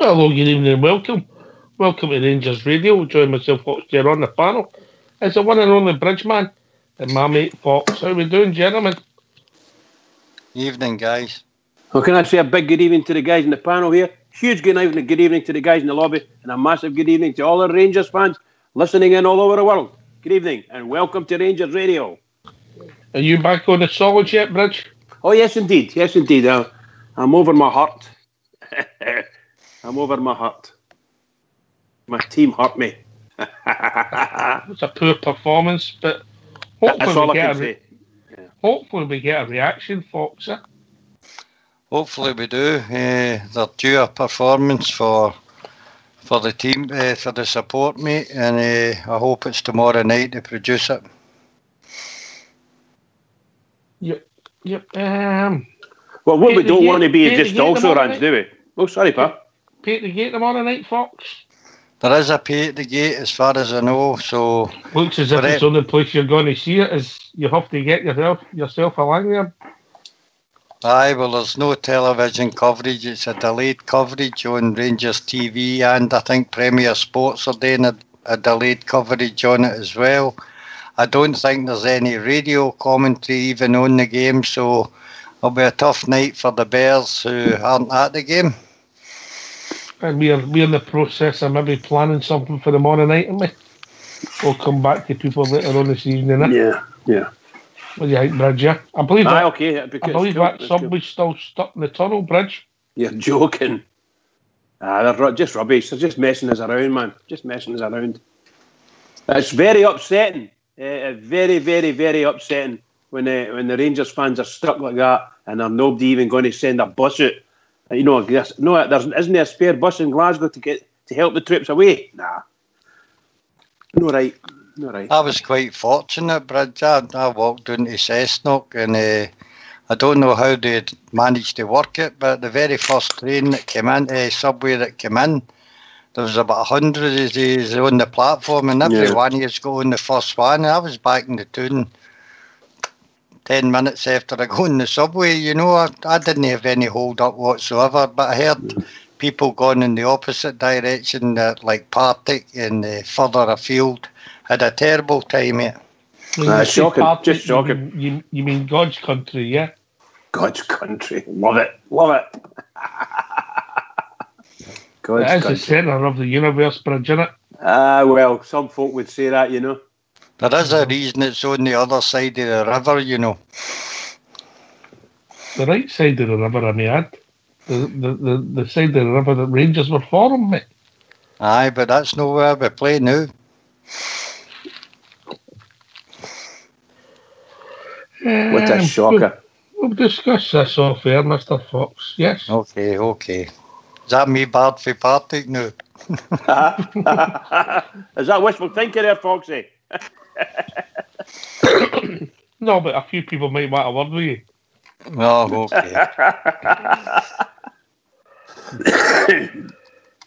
Hello, good evening, welcome. Welcome to Rangers Radio. Join myself, Fox, here on the panel. It's the one and only Bridgeman and my mate Fox. How we doing, gentlemen? Evening, guys. Well, can I say a big good evening to the guys in the panel here? Huge good evening to the guys in the lobby, and a massive good evening to all the Rangers fans listening in all over the world. Good evening, and welcome to Rangers Radio. Are you back on the solids yet, Bridge? Oh, yes, indeed. Yes, indeed. I'm over my hurt. I'm over my hurt. My team hurt me. It's a poor performance, but hopefully we get a reaction, Fox. Hopefully we do. They're due a performance for the team, for the support, mate, and I hope it's tomorrow night to produce it. Yep. Well, what we don't want to be is just also runs, do we? Oh, sorry, Pa. Pay at the gate tomorrow night, Fox? There is a pay at the gate, as far as I know, so... Looks as if it's the only place you're going to see it, is you have to get yourself a lanyard. Aye, well, there's no television coverage. It's a delayed coverage on Rangers TV, and I think Premier Sports are doing a delayed coverage on it as well. I don't think there's any radio commentary even on the game, so it'll be a tough night for the Bears who aren't at the game. And we're in the process of maybe planning something for tomorrow night, aren't we? We'll come back to people later on this evening. Yeah. What do you think, Bridge? Yeah? I believe that subway's still stuck in the tunnel, Bridge. You're joking. They're just rubbish. They're just messing us around, man. Just messing us around. It's very upsetting. Very, very, very upsetting when the Rangers fans are stuck like that and there's nobody even going to send a bus out. You know, isn't there a spare bus in Glasgow to help the troops away? Nah. No right. I was quite fortunate, Bridge. I walked into Cessnock and I don't know how they managed to work it, but the very first train that came in, subway that came in, there was about 100 of these on the platform, and every one of us got on the first one. I was back in the town 10 minutes after I got on the subway. You know, I didn't have any hold up whatsoever, but I heard people going in the opposite direction, like Partick and further afield, had a terrible time, mate. Shocking, Partick, just shocking. You mean God's country, yeah? God's country, love it. It is the centre of the universe, Bridge, isn't it? Well, some folk would say that, you know. There is a reason it's on the other side of the river, you know. The right side of the river, I may add. The side of the river that Rangers were formed, mate. Aye, but that's not where we play now. What a shocker. We'll discuss this off air, Mr. Fox, yes? Okay. Is that me bad for Partick now? Is that wishful thinking there, Foxy? No, but a few people might want a word with you. Oh, okay.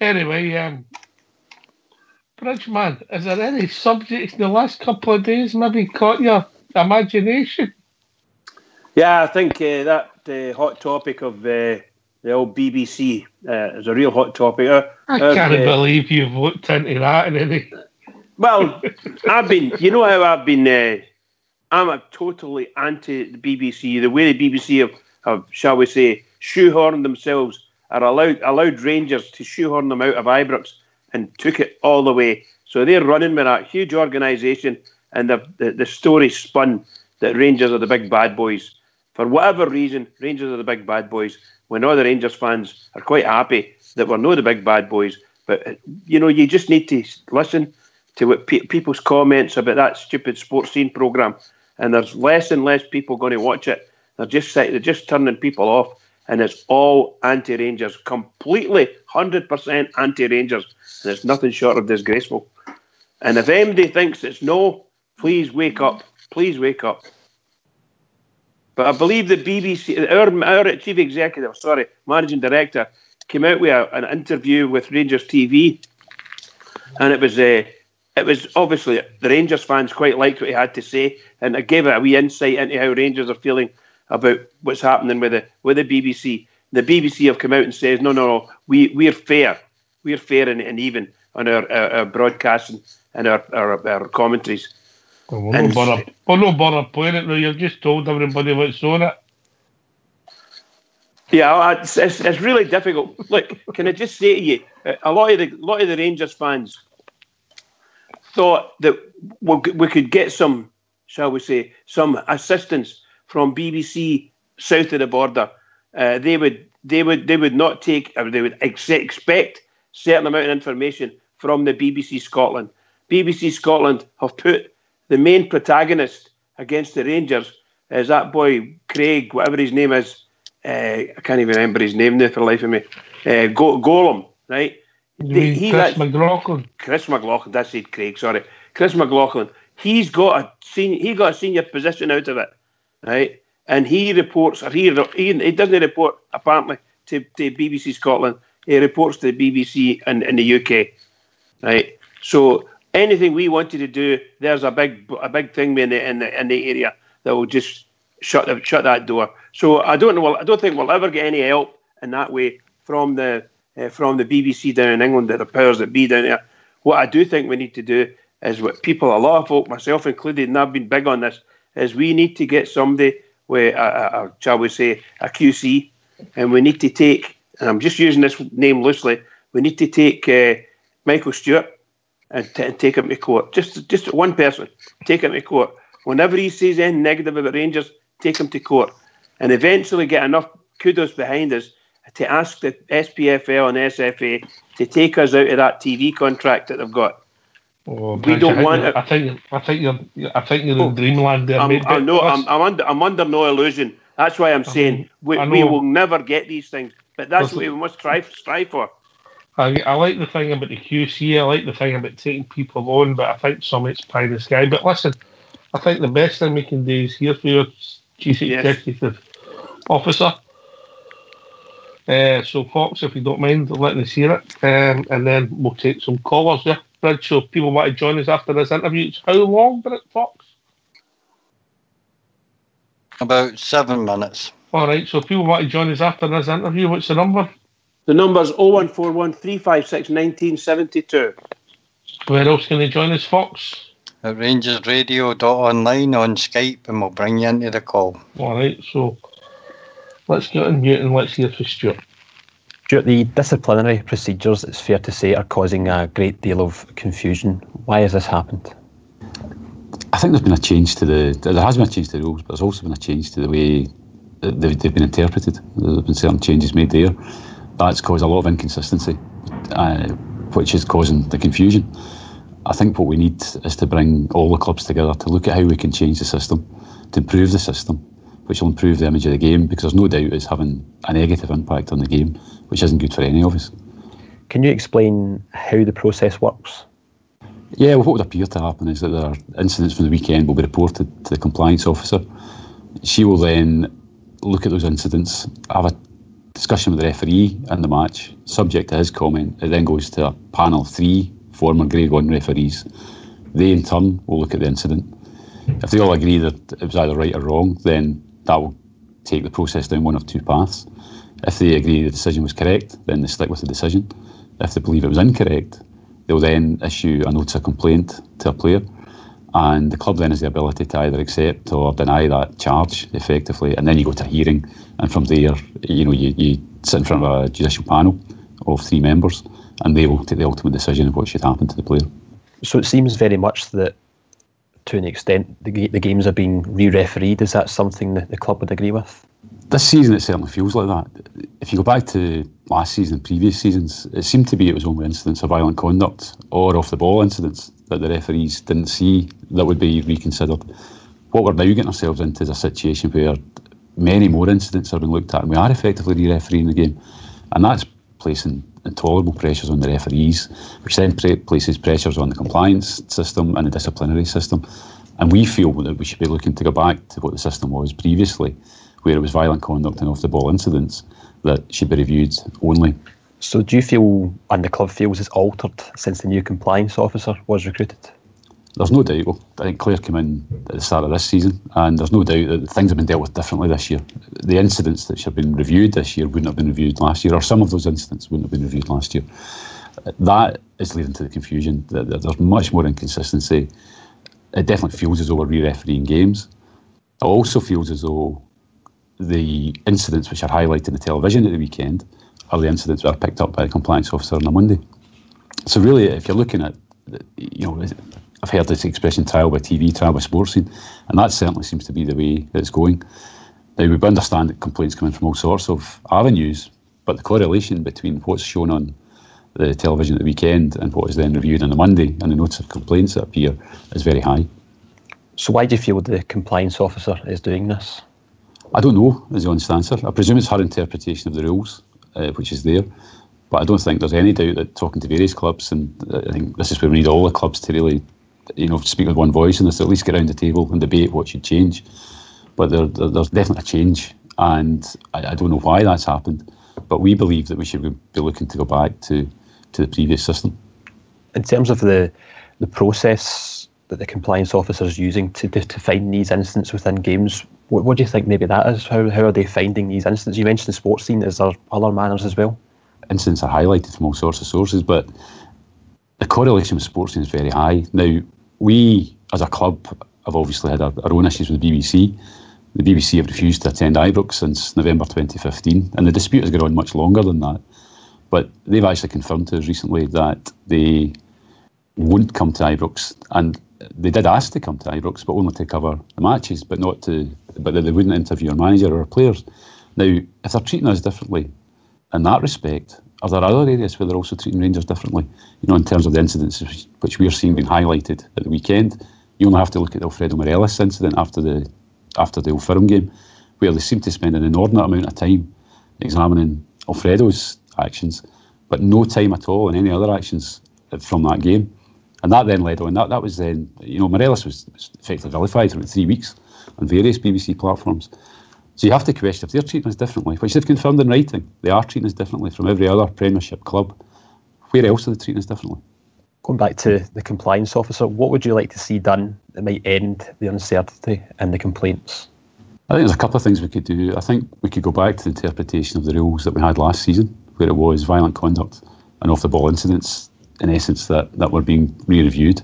Anyway, Bridgeman, is there any subjects in the last couple of days maybe caught your imagination? Yeah, I think that hot topic of the old BBC is a real hot topic. I can't believe you've looked into that in any... Well, I'm a totally anti the BBC. The way the BBC have shall we say, shoehorned themselves, or allowed Rangers to shoehorn them out of Ibrox and took it all the way. So they're running with that huge organisation, and the story spun that Rangers are the big bad boys. For whatever reason, Rangers are the big bad boys, when all the Rangers fans are quite happy that we're not the big bad boys. But, you know, you just need to listen to what people's comments about that stupid Sports Scene programme, and there's less and less people going to watch it. They're just turning people off, and it's all anti-Rangers, completely 100% anti-Rangers, and it's nothing short of disgraceful. And if anybody thinks it's no, please wake up. Please wake up. But I believe the BBC, our chief executive, managing director, came out with an interview with Rangers TV, and it was obviously the Rangers fans quite liked what he had to say, and it gave a wee insight into how Rangers are feeling about what's happening with the BBC. The BBC have come out and says, no, we're fair. we're fair and even on our broadcasting and our commentaries. Well, we're not bother playing it now. You've just told everybody what's on it. Yeah, it's really difficult. Look, can I just say to you, a lot of the Rangers fans thought that we could get some, shall we say, some assistance from BBC south of the border. They would not take, or they would expect certain amount of information from the BBC Scotland. BBC Scotland have put the main protagonist against the Rangers as that boy Craig, whatever his name is. I can't even remember his name now for the life of me. Golem, right? Chris McLaughlin. Chris McLaughlin. That's it, Craig. Sorry, Chris McLaughlin. He got a senior position out of it, right? And he reports, or he doesn't report apparently to BBC Scotland. He reports to the BBC in the UK, right? So anything we wanted to do, there's a big thing in the area that will just shut that door. So I don't think we'll ever get any help in that way from the BBC down in England, the powers that be down there. What I do think we need to do is what people, a lot of folk, myself included, and I've been big on this, is we need to get somebody with shall we say, a QC, and we need to take, and I'm just using this name loosely, we need to take Michael Stewart and take him to court. Just one person, take him to court. Whenever he says anything negative about Rangers, take him to court. And eventually get enough kudos behind us to ask the SPFL and SFA to take us out of that TV contract that they've got. Oh, we don't want it. I think you're in dreamland there, mate. I'm under no illusion. That's why I'm saying we will never get these things. But that's what we must strive for. I like the thing about the QC. I like the thing about taking people on, but I think some it's pie in the sky. But listen, I think the best thing we can do is hear from your Chief Executive Officer. So, Fox, if you don't mind letting us hear it, and then we'll take some callers there. Bridge, so people want to join us after this interview. It's how long, Fox? About 7 minutes. All right, so if people want to join us after this interview, what's the number? The number's 0141 356 1972. Where else can they join us, Fox? At rangersradio.online on Skype, and we'll bring you into the call. All right, so let's get on mute and let's hear from Stuart. Stuart, the disciplinary procedures, it's fair to say, are causing a great deal of confusion. Why has this happened? I think there's been a change to there has been a change to the rules, but there's also been a change to the way they've been interpreted. There have been certain changes made there. That's caused a lot of inconsistency, which is causing the confusion. I think what we need is to bring all the clubs together to look at how we can change the system, to improve the system, which will improve the image of the game, because there's no doubt it's having a negative impact on the game, which isn't good for any of us. Can you explain how the process works? Yeah, well, what would appear to happen is that there are incidents from the weekend will be reported to the compliance officer. She will then look at those incidents, have a discussion with the referee in the match, subject to his comment. It then goes to a panel of 3 former Grade 1 referees. They in turn will look at the incident. If they all agree that it was either right or wrong, then that will take the process down one of 2 paths. If they agree the decision was correct, then they stick with the decision. If they believe it was incorrect, they'll then issue a notice of complaint to a player, and the club then has the ability to either accept or deny that charge effectively, and then you go to a hearing, and from there you sit in front of a judicial panel of 3 members, and they will take the ultimate decision of what should happen to the player. So it seems very much that, to an extent, the games are being re-refereed. Is that something that the club would agree with? This season it certainly feels like that. If you go back to last season and previous seasons, it seemed to be it was only incidents of violent conduct or off-the-ball incidents that the referees didn't see that would be reconsidered. What we're now getting ourselves into is a situation where many more incidents are being looked at, and we are effectively re-refereeing the game, and that's placing intolerable pressures on the referees, which then places pressures on the compliance system and the disciplinary system. And we feel that we should be looking to go back to what the system was previously, where it was violent conduct and off-the-ball incidents that should be reviewed only. So do you feel, and the club feels, it's altered since the new compliance officer was recruited? There's no doubt. Well, I think Claire came in at the start of this season, and there's no doubt that things have been dealt with differently this year. The incidents that should have been reviewed this year wouldn't have been reviewed last year, or some of those incidents wouldn't have been reviewed last year. that is leading to the confusion. There's much more inconsistency. It definitely feels as though we're re-refereeing games. It also feels as though the incidents which are highlighted in the television at the weekend are the incidents that are picked up by a compliance officer on a Monday. So really, if you're looking at, I've heard this expression, trial by TV, trial by sports scene, and that certainly seems to be the way that it's going. Now, we understand that complaints come in from all sorts of avenues, but the correlation between what's shown on the television at the weekend and what is then reviewed on the Monday and the notes of complaints that appear is very high. So why do you feel the compliance officer is doing this? I don't know, is the honest answer. I presume it's her interpretation of the rules, which is there. But I don't think there's any doubt that talking to various clubs, and I think this is where we need all the clubs to really, speak with one voice and at least get around the table and debate what should change. But there's definitely a change, and I don't know why that's happened. But we believe that we should be looking to go back to the previous system. In terms of the process that the compliance officer is using to find these incidents within games, what do you think maybe that is? How are they finding these incidents? You mentioned the sports scene. Is there other manners as well? Incidents are highlighted from all sorts of sources, but the correlation with sports scene is very high. Now, we as a club have obviously had our own issues with the BBC. The BBC have refused to attend Ibrox since November 2015, and the dispute has gone on much longer than that. But they've actually confirmed to us recently that they won't come to Ibrox, and they did ask to come to Ibrox, but only to cover the matches, but that they wouldn't interview our manager or our players. Now, if they're treating us differently in that respect, are there other areas where they're also treating Rangers differently? In terms of the incidents which we're seeing being highlighted at the weekend, you only have to look at the Alfredo Morelos incident after the Old Firm game, where they seem to spend an inordinate amount of time examining Alfredo's actions, but no time at all in any other actions from that game. And that then led on. That was then, Morelos was effectively vilified for 3 weeks on various BBC platforms. So you have to question if they're treating us differently, which they've confirmed in writing. They are treating us differently from every other Premiership club. Where else are they treating us differently? Going back to the compliance officer, what would you like to see done that might end the uncertainty and the complaints? I think there's a couple of things we could do. I think we could go back to the interpretation of the rules that we had last season, where it was violent conduct and off-the-ball incidents, in essence, that were being re-reviewed.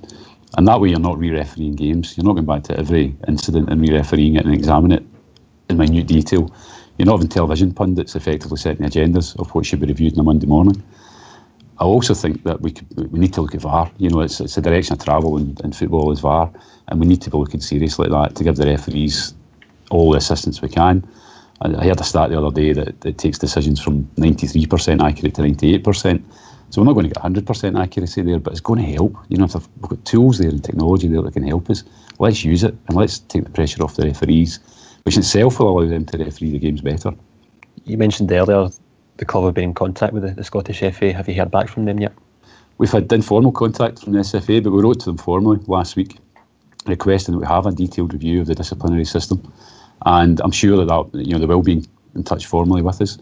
And that way you're not re-refereeing games. You're not going back to every incident and re-refereeing it and examining it in minute detail. You're not having television pundits effectively setting the agendas of what should be reviewed on a Monday morning. I also think that we need to look at VAR. It's a direction of travel in football is VAR, and we need to be looking seriously at that to give the referees all the assistance we can. I heard a stat the other day that it takes decisions from 93% accurate to 98%. So we're not going to get 100% accuracy there, but it's going to help. If we've got tools there and technology there that can help us, let's use it and let's take the pressure off the referees, which itself will allow them to referee the games better. You mentioned earlier the club have been in contact with the Scottish FA. Have you heard back from them yet? We've had informal contact from the SFA, but we wrote to them formally last week requesting that we have a detailed review of the disciplinary system. And I'm sure that they will be in touch formally with us.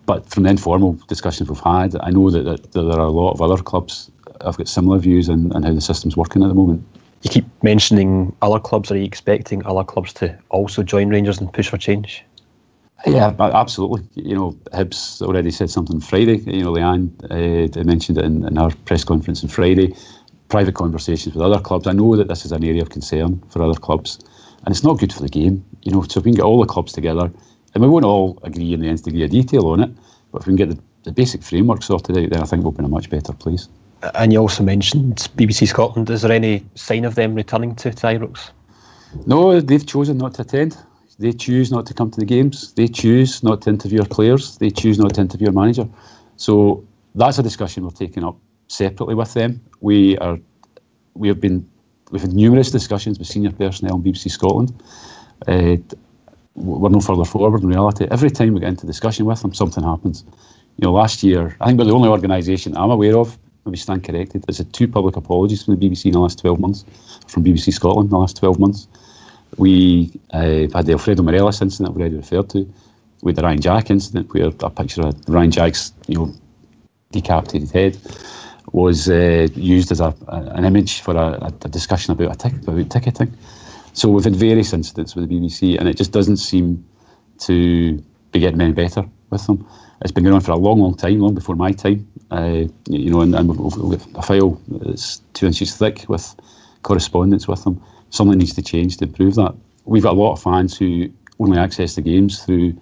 But from the informal discussions we've had, I know that there are a lot of other clubs have got similar views on how the system's working at the moment. You keep mentioning other clubs. Are you expecting other clubs to also join Rangers and push for change? Yeah, absolutely. Hibs already said something Friday. Leanne mentioned it in our press conference on Friday. Private conversations with other clubs. I know that this is an area of concern for other clubs, and it's not good for the game. So if we can get all the clubs together, and we won't all agree in the nth degree of detail on it, but if we can get the basic framework sorted out, then I think we'll be in a much better place. And you also mentioned BBC Scotland. Is there any sign of them returning to Ibrox? No, they've chosen not to attend. They choose not to come to the games. They choose not to interview our players. They choose not to interview our manager. So that's a discussion we're taking up separately with them. We've had numerous discussions with senior personnel in BBC Scotland. We're no further forward in reality. Every time we get into discussion with them, something happens. Last year, I think we're the only organisation I'm aware of, maybe stand corrected, has had 2 public apologies from the BBC in the last 12 months, from BBC Scotland in the last 12 months. We had the Alfredo Morelos incident I've already referred to. We had the Ryan Jack incident where a picture of Ryan Jack's decapitated head was used as an image for a discussion about ticketing. So we've had various incidents with the BBC, and it just doesn't seem to be getting any better with them. It's been going on for a long, long time, long before my time. And we've got a file that's 2 inches thick with correspondence with them. Something needs to change to improve that. We've got a lot of fans who only access the games through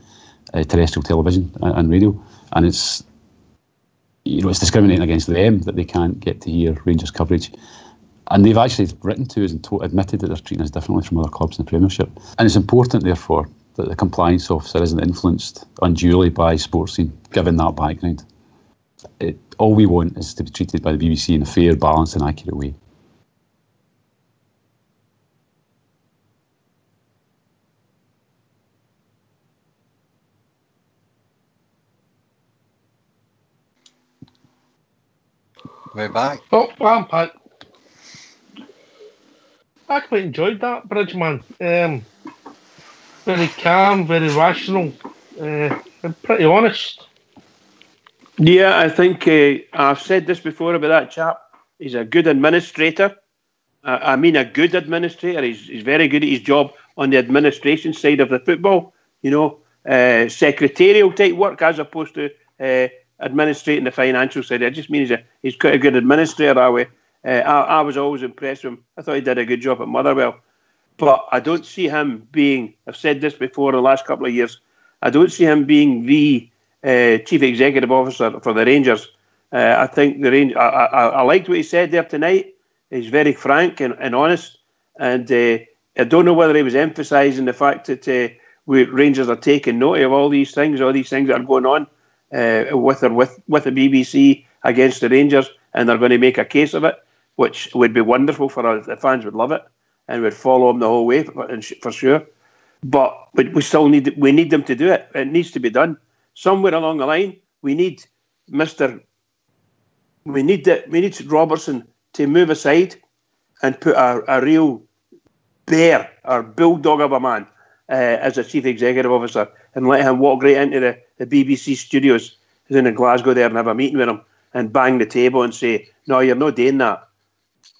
terrestrial television and radio, and it's discriminating against them that they can't get to hear Rangers coverage. And they've actually written to us and admitted that they're treating us differently from other clubs in the Premiership. And it's important, therefore, that the compliance officer isn't influenced unduly by sports scene, given that background. All we want is to be treated by the BBC in a fair, balanced and accurate way. We're back. Oh, well, I'm back. I quite enjoyed that, Bridgeman. Very calm, very rational, and pretty honest. Yeah, I think I've said this before about that chap. He's a good administrator. I mean, a good administrator. He's very good at his job on the administration side of the football. Secretarial type work as opposed to administrating the financial side. I just mean he's quite a good administrator that way. I was always impressed with him. I thought he did a good job at Motherwell. But I don't see him being, I've said this before the last couple of years, I don't see him being the chief executive officer for the Rangers. I think the Rangers, I liked what he said there tonight. He's very frank and honest. And I don't know whether he was emphasising the fact that Rangers are taking note of all these things that are going on with the BBC against the Rangers, and they're going to make a case of it, which would be wonderful for us. The fans would love it and would follow them the whole way for sure. But we still need them to do it. It needs to be done somewhere along the line. We need Robertson to move aside and put a real bear or bulldog of a man as a chief executive officer, and let him walk right into the BBC studios in Glasgow there and have a meeting with him and bang the table and say, no, you're not doing that.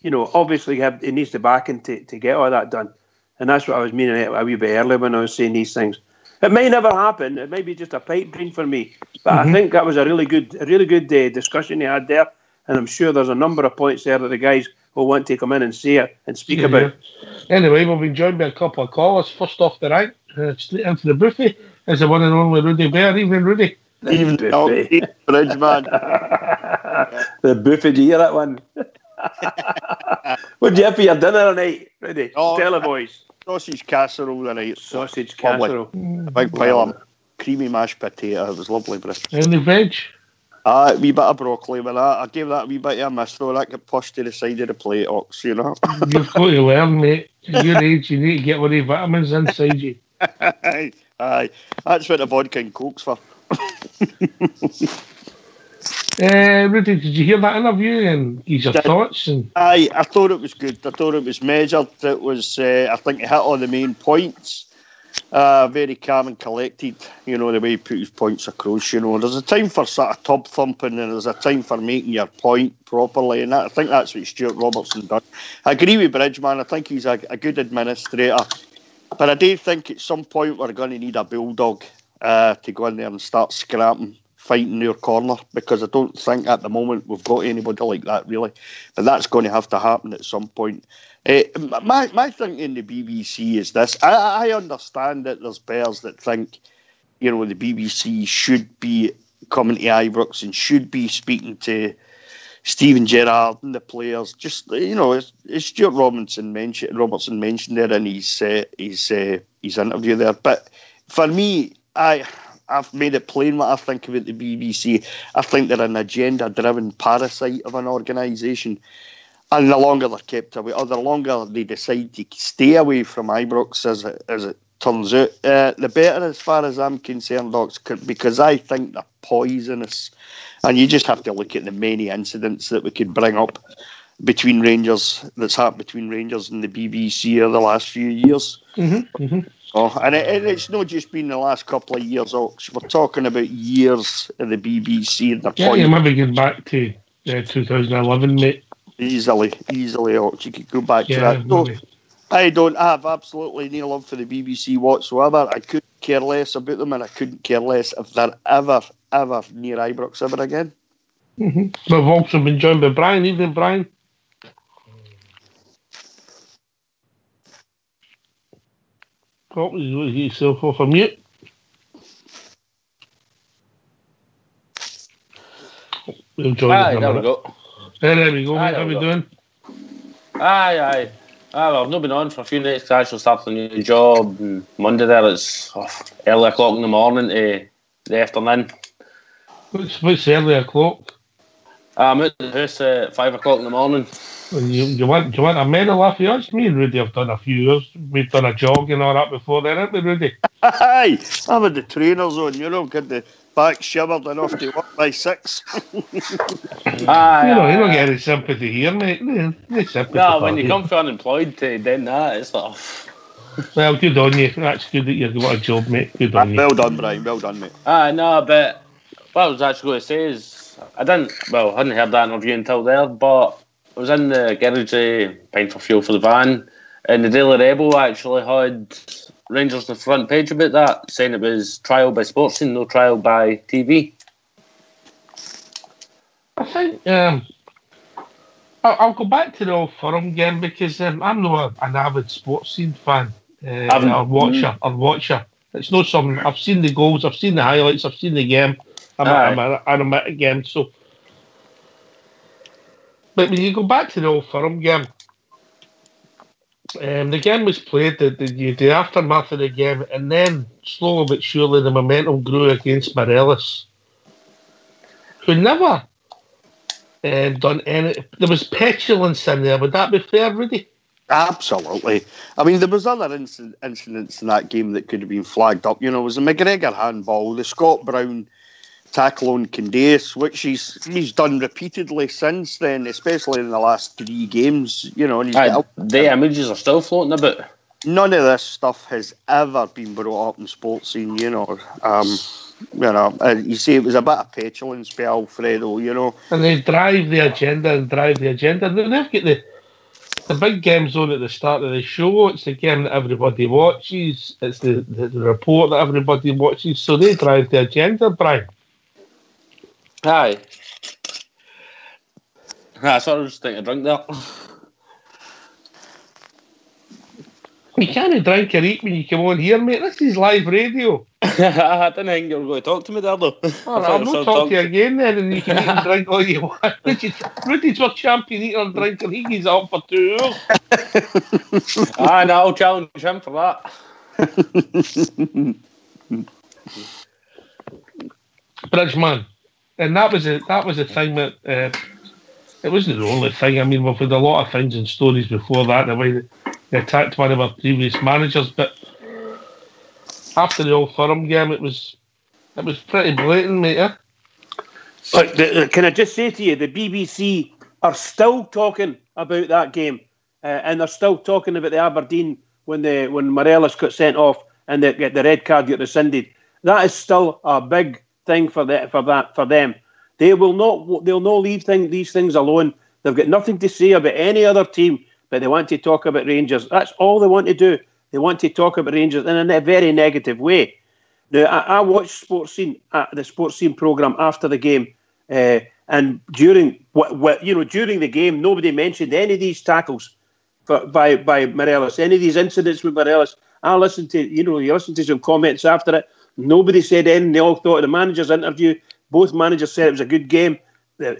Obviously he needs the backing to get all that done. And that's what I was meaning a wee bit earlier when I was saying these things. It may never happen. It might be just a pipe dream for me. But I think that was a really good discussion he had there. And I'm sure there's a number of points there that the guys will want to come in and say it and speak about. Anyway, we'll be joined by a couple of callers. First off the rank, straight into the buffet, is the one and only Rudy Bear. Evening, Rudy. Evening, Bridgeman. The buffet, do you hear that one? What'd you have for your dinner tonight, Rudy? Tell the boys. Sausage casserole tonight. Sausage casserole. A big pile of creamy mashed potato. It was lovely, Bruce. Any veg? A wee bit of broccoli with that. I gave that a wee bit of a miss, though. That got pushed to the side of the plate, Ox, You've got to learn, mate. At your age, you need to get one of the vitamins inside you. Aye. That's what the vodka and Coke's for. Rudy, did you hear that interview and your thoughts? Aye, I thought it was good. I thought it was measured. It was, I think, it hit all the main points. Very calm and collected, the way he put his points across. There's a time for sort of tub thumping, and there's a time for making your point properly, and I think that's what Stuart Robertson done. I agree with Bridgeman. I think he's a good administrator, but I do think at some point we're going to need a bulldog to go in there and start scrapping, fighting near corner, because I don't think at the moment we've got anybody like that really, but that's going to have to happen at some point. My thing in the BBC is this. I understand that there's bears that think, the BBC should be coming to Ibrox and should be speaking to Steven Gerrard and the players. Just, as Stuart Robertson mentioned there in his interview there. But for me, I've made it plain what I think about the BBC. I think they're an agenda-driven parasite of an organisation. And the longer they're kept away, or the longer they decide to stay away from Ibrox, as it turns out, the better as far as I'm concerned, Ox, because I think they're poisonous. And you just have to look at the many incidents that we could bring up between Rangers, that's happened between Rangers and the BBC over the last few years. And it's not just been the last couple of years, Ox. We're talking about years of the BBC. And you maybe get back to 2011, mate. Easily, Ox. You could go back to that. I don't have absolutely no love for the BBC whatsoever. I couldn't care less about them, and I couldn't care less if they're ever near Ibrox ever again. We've also been joined by Brian. Evening, Brian. Oh, you get yourself off a mute. We'll join us in a there we minute. go. There we go, mate. How we doing? Aye. Well, I've not been on for a few nights because I actually started a new job. And Monday there, it's early o'clock in the morning to the afternoon. What's early o'clock? I'm out the house at 5 o'clock in the morning. Do you want a medal off of us? Me and Rudy have done a few years. We've done a jog and all that before then, haven't we, Rudy? Aye, I've had the trainers on, get the back shivered enough to work by 6. Aye, you don't get any sympathy here, mate. No sympathy. No, when you come for unemployed to then that, it's like... Well, good on you. That's good that you've got a job, mate. Good on you. Well done, Brian. Well done, mate. No, but what I was actually going to say is, I hadn't heard that interview until there, but I was in the garage paying for fuel for the van, and the Daily Rebel actually had Rangers on the front page about that, saying it was trial by Sportscene, no trial by TV. I think I'll go back to the Old Firm game because I'm not an avid sports scene fan or watcher. It's not something I've seen the goals, I've seen the highlights, I've seen the game. I'm at a game. So, but when you go back to the Old Firm game, the game was played, the aftermath of the game, and then slowly but surely the momentum grew against Morelos, who never done any. There was petulance in there. Would that be fair, Rudy? Absolutely. I mean, there was other incidents in that game that could have been flagged up. It was the McGregor handball, the Scott Brown tackle on Candace, which he's done repeatedly since then, especially in the last 3 games. And the images are still floating about. None of this stuff has ever been brought up in sports scene. You see, it was a bit of petulance by Alfredo. And they drive the agenda. They've got the big games on at the start of the show. It's the game that everybody watches. It's the report that everybody watches. So they drive the agenda, Brian. Aye. I sort of just think a drink there. You can't drink or eat when you come on here, mate. This is live radio. I didn't think you were going to talk to me there, though. I'm not talking to you again then, and you can eat and drink all you want. Rudy's our champion eater and drinker. He's up for 2 hours. No, I'll challenge him for that. Bridgeman. And that was the thing that it wasn't the only thing. I mean, we've had a lot of things and stories before that, the way they attacked one of our previous managers, but after the Old Firm game, it was pretty blatant, mate. Can I just say to you, the BBC are still talking about that game, and they're still talking about the Aberdeen when Morelos got sent off and the red card got rescinded. That is still a big thing for them. They'll not leave these things alone. They've got nothing to say about any other team, but they want to talk about Rangers. That's all they want to do. They want to talk about Rangers in a very negative way. Now, I watched the Sports Scene programme after the game, and during the game, nobody mentioned any of these tackles by Morelos, any of these incidents with Morelos. I listened to you listened to some comments after it. Nobody said anything. They all thought of the manager's interview. Both managers said it was a good game.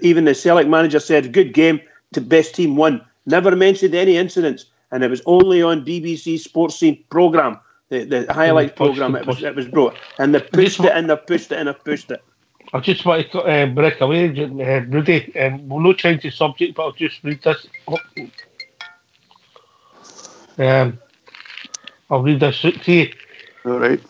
Even the Celtic manager said good game. The best team won. Never mentioned any incidents. And it was only on BBC Sports Scene programme, the highlights programme, it was brought. And they pushed it and they pushed it and they pushed it. I just want to break away, Rudy. We'll not change the subject, but I'll just read this. I'll read this out to you. All right.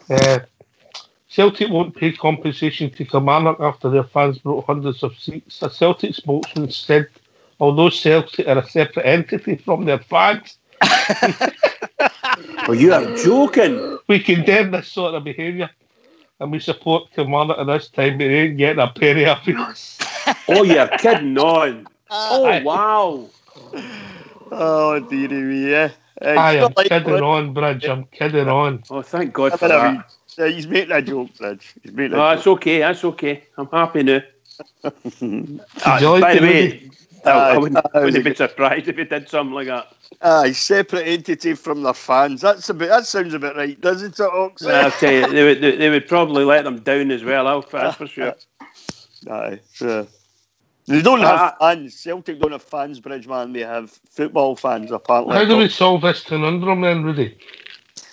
Celtic won't pay compensation to Kilmarnock after their fans brought hundreds of seats. A Celtic spokesman said, although Celtic are a separate entity from their fans, Oh, you are joking. We condemn this sort of behaviour and we support Kilmarnock at this time, but they ain't getting a penny off us. Oh, you're kidding on. Oh, wow. Oh, dearie me, yeah. I am kidding on, Bridge. I'm kidding on. Oh, thank God for that. He's making a joke, Bridge. That's okay. That's okay. I'm happy now. By the way, I wouldn't be surprised if he did something like that. Separate entity from their fans. That sounds about right, doesn't it, Ox? I'll tell you, they would probably let them down as well. That's for sure. They don't have fans. Celtic don't have fans, Bridgeman. They have football fans, apparently. How do we solve this conundrum then, Rudy?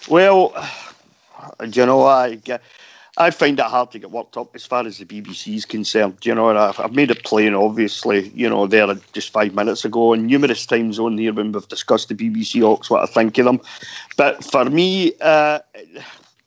Well, do you know what? I find it hard to get worked up as far as the BBC is concerned. Do you know, I've made it plain, obviously, there just 5 minutes ago, and numerous times on here when we've discussed the BBC Ox, what I think of them. But for me,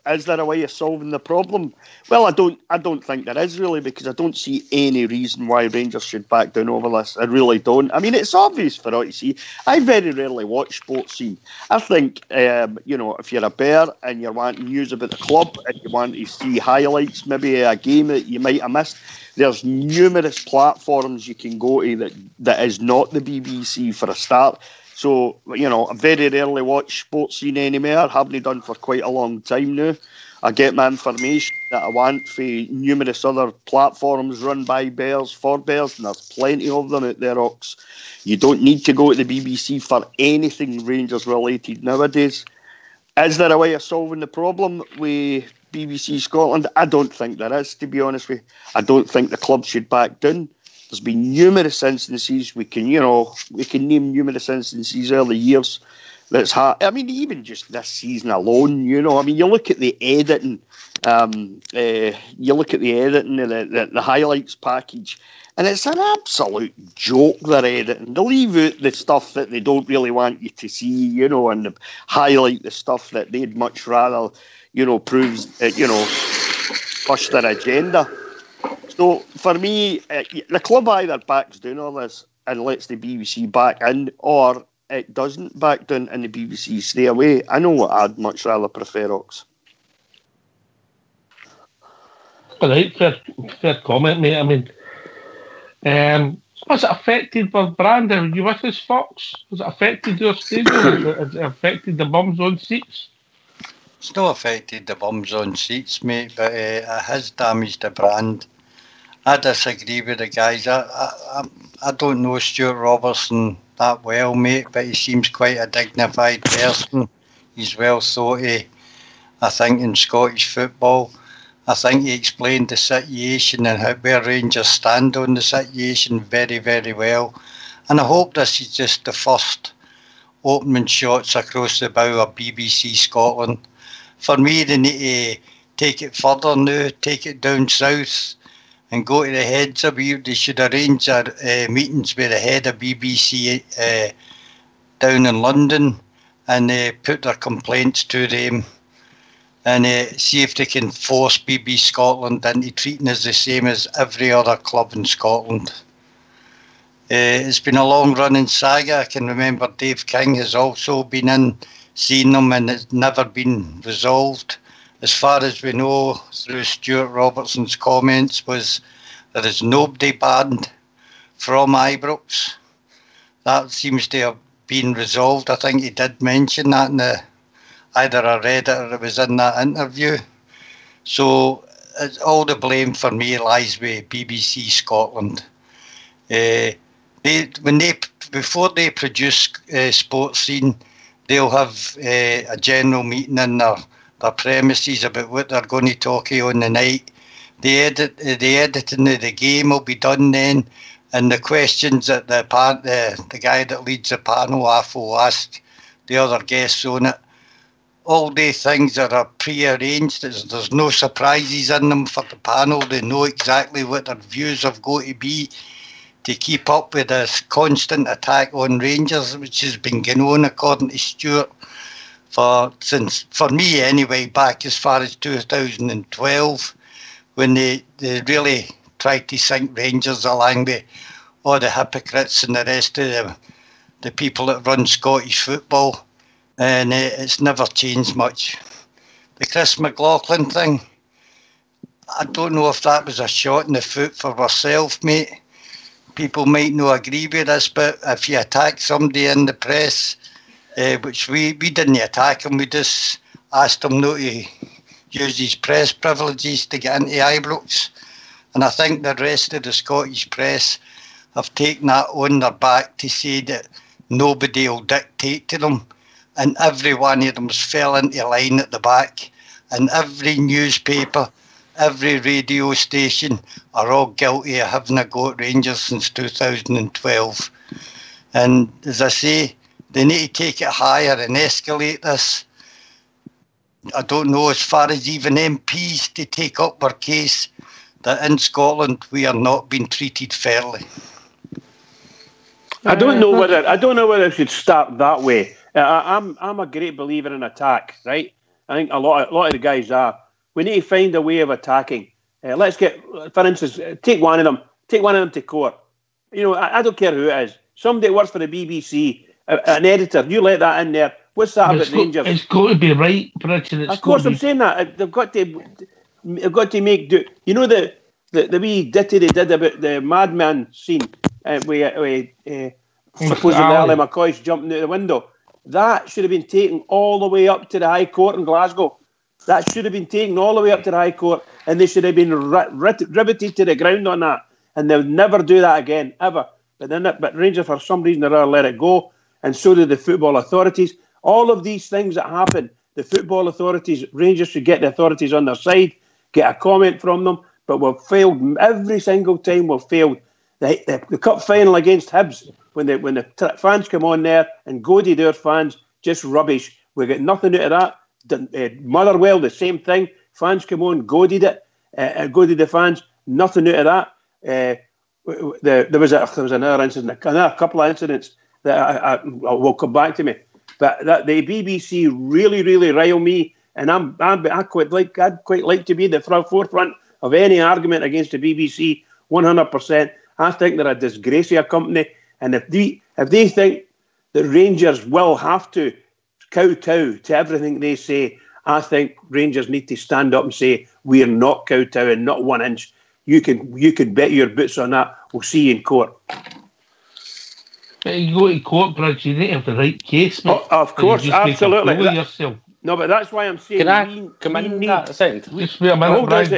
is there a way of solving the problem? Well, I don't think there is, really, because I don't see any reason why Rangers should back down over this. I really don't. I mean, it's obvious for all you see. I very rarely watch sports scene. I think, if you're a bear and you're wanting news about the club and you want to see highlights, maybe a game that you might have missed, there's numerous platforms you can go to that is not the BBC for a start. So, I very rarely watch sports scene anymore. Haven't done for quite a long time now. I get my information that I want for numerous other platforms run by Bears, for Bears, and there's plenty of them out there, Ox. You don't need to go to the BBC for anything Rangers related nowadays. Is there a way of solving the problem with BBC Scotland? I don't think there is, to be honest with you. I don't think the club should back down. There's been numerous instances, we can name numerous instances early years that's hard. I mean, even just this season alone, you look at the editing, of the highlights package, and it's an absolute joke, they're editing. They leave out the stuff that they don't really want you to see, and they highlight the stuff that they'd much rather, proves, push their agenda. So, for me, the club either backs down all this and lets the BBC back in, or it doesn't back down and the BBC stay away. I know what I'd much rather prefer, Ox. All right, fair comment, mate. I mean, was it affected by Brandon? Were you with us, Fox? Was it affected your stadium? Has it affected the bums on seats? It's not affected the bums on seats, mate, but it has damaged the brand. I disagree with the guys. I don't know Stuart Robertson that well, mate, but he seems quite a dignified person. He's well thought of, I think, in Scottish football. I think he explained the situation and where Rangers stand on the situation very, very well. And I hope this is just the first opening shots across the bow of BBC Scotland. For me, they need to take it further now, take it down south, and go to the heads of you. They should arrange meetings with the head of BBC down in London and put their complaints to them and see if they can force BBC Scotland into treating us the same as every other club in Scotland. It's been a long-running saga. I can remember Dave King has also been in, seen them, and it's never been resolved. As far as we know, through Stuart Robertson's comments, was there is nobody banned from Ibrox. That seems to have been resolved. I think he did mention that in either I read it or it was in that interview. So all the blame for me lies with BBC Scotland. Before they produce Sports Scene, they'll have a general meeting in their premises about what they're going to talk on the night. The editing of the game will be done then, and the questions that the guy that leads the panel will ask the other guests on it. All the things that are pre-arranged, there's no surprises in them for the panel. They know exactly what their views are going to be to keep up with this constant attack on Rangers, which has been going on, according to Stuart, for me anyway, back as far as 2012, when they really tried to sink Rangers along with all the hypocrites and the rest of the people that run Scottish football, and it's never changed much. The Chris McLaughlin thing, I don't know if that was a shot in the foot for ourselves, mate. People might not agree with us, but if you attack somebody in the press which we didn't attack him. We just asked him not to use his press privileges to get into Ibrox. And I think the rest of the Scottish press have taken that on their back to say that nobody will dictate to them. And every one of them fell into line at the back. And every newspaper, every radio station are all guilty of having a go at Rangers since 2012. And as I say, they need to take it higher and escalate this. I don't know, as far as even MPs to take up their case, that in Scotland we are not being treated fairly. I don't know whether I should start that way. I'm a great believer in attack, right? I think a lot of the guys are. We need to find a way of attacking. Let's get, for instance, take one of them to court. You know, I don't care who it is. Somebody that works for the BBC, an editor. You let that in there. What's that about Rangers? It's got to be right, Bridget. Of course, I'm saying that they've got to make do. You know the wee ditty they did about the madman scene with supposedly Ali McCoy's jumping out the window. That should have been taken all the way up to the High Court in Glasgow. That should have been taken all the way up to the High Court, and they should have been riveted to the ground on that. And they'll never do that again, ever. But Rangers, for some reason, they'll let it go, and so do the football authorities. All of these things that happen, the football authorities, Rangers should get the authorities on their side, get a comment from them, but we've failed every single time. We've failed. The cup final against Hibs, when the fans come on there and goaded our fans, just rubbish. We get nothing out of that. Motherwell, the same thing. Fans come on, goaded the fans, nothing out of that. There was another incident, a couple of incidents that will come back to me. But that the BBC really, really rile me, and I'd quite like to be the forefront of any argument against the BBC. 100%. I think they're a disgrace of a company, and if they think that Rangers will have to kowtow to everything they say, I think Rangers need to stand up and say we are not kowtowing, not 1 inch. You can bet your boots on that. We'll see you in court. But you go to court, Bridge, you need to have the right case, mate. Oh, of course, absolutely. No, but that's why I'm saying. Can I come in that a second? Just wait a minute, Brian.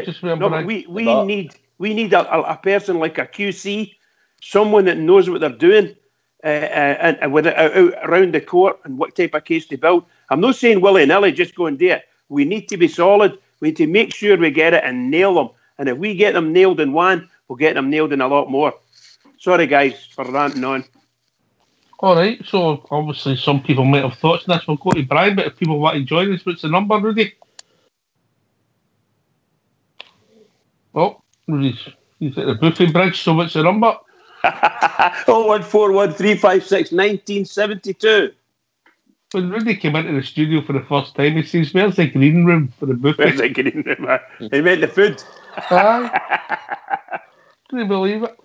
We need a person like a QC, someone that knows what they're doing, and with it out around the court and what type of case they build. I'm not saying willy-nilly, just go and do it. We need to be solid. We need to make sure we get it and nail them. And if we get them nailed in one, we'll get them nailed in a lot more. Sorry, guys, for ranting on. All right, so obviously some people might have thoughts on this. We'll go to Brian, but if people want to join us, what's the number, Rudy? Oh, Rudy's at the Buffy Bridge, so what's the number? 01413561972. When Rudy came into the studio for the first time, he says, "Where's the green room for the Buffy?" Where's the green room? He meant the food. Aye. Can you believe it?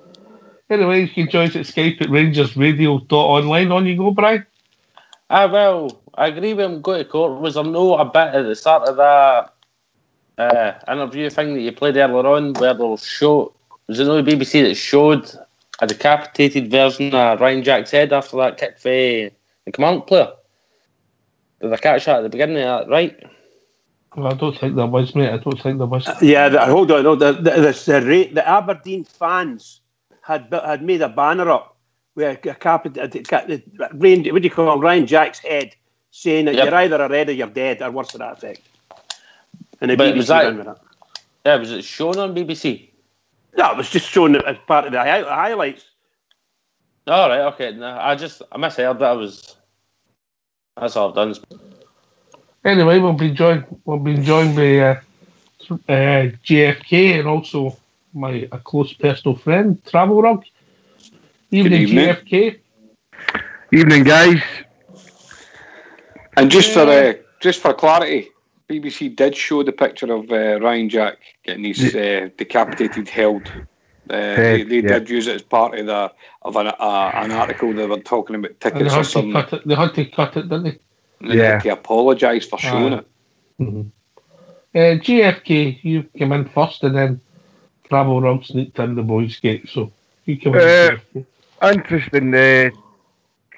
Anyway, you can join us at Skype at rangersradio.online. On you go, Brian. Well, I agree with him. Go to court. Was there no a bit at the start of that interview thing that you played earlier on where they'll show? Was it no BBC that showed a decapitated version of Ryan Jack's head after that kick for the Command player? Did I catch that at the beginning of that, right? Well, I don't think there was, mate. I don't think there was. Hold on. No, the Aberdeen fans had made a banner up with Ryan Jack's head, saying that you're either a red or you're dead, or worse to that effect. And the BBC ran with that. Yeah, was it shown on BBC? No, it was just shown as part of the highlights. All right, okay. No, I misheard that. That's all I've done. Anyway, we'll be joined by JFK and also a close personal friend, Travel Rug. Evening, JFK. Evening, guys. And just for clarity, BBC did show the picture of Ryan Jack getting his decapitated held. They did use it as part of an article. They were talking about tickets or something. They had to cut it, didn't they? They had to apologise for showing it. Mm-hmm. GFK, you came in first, and then Travel Rug sneaked in the boys' gate. So you come in. Interesting.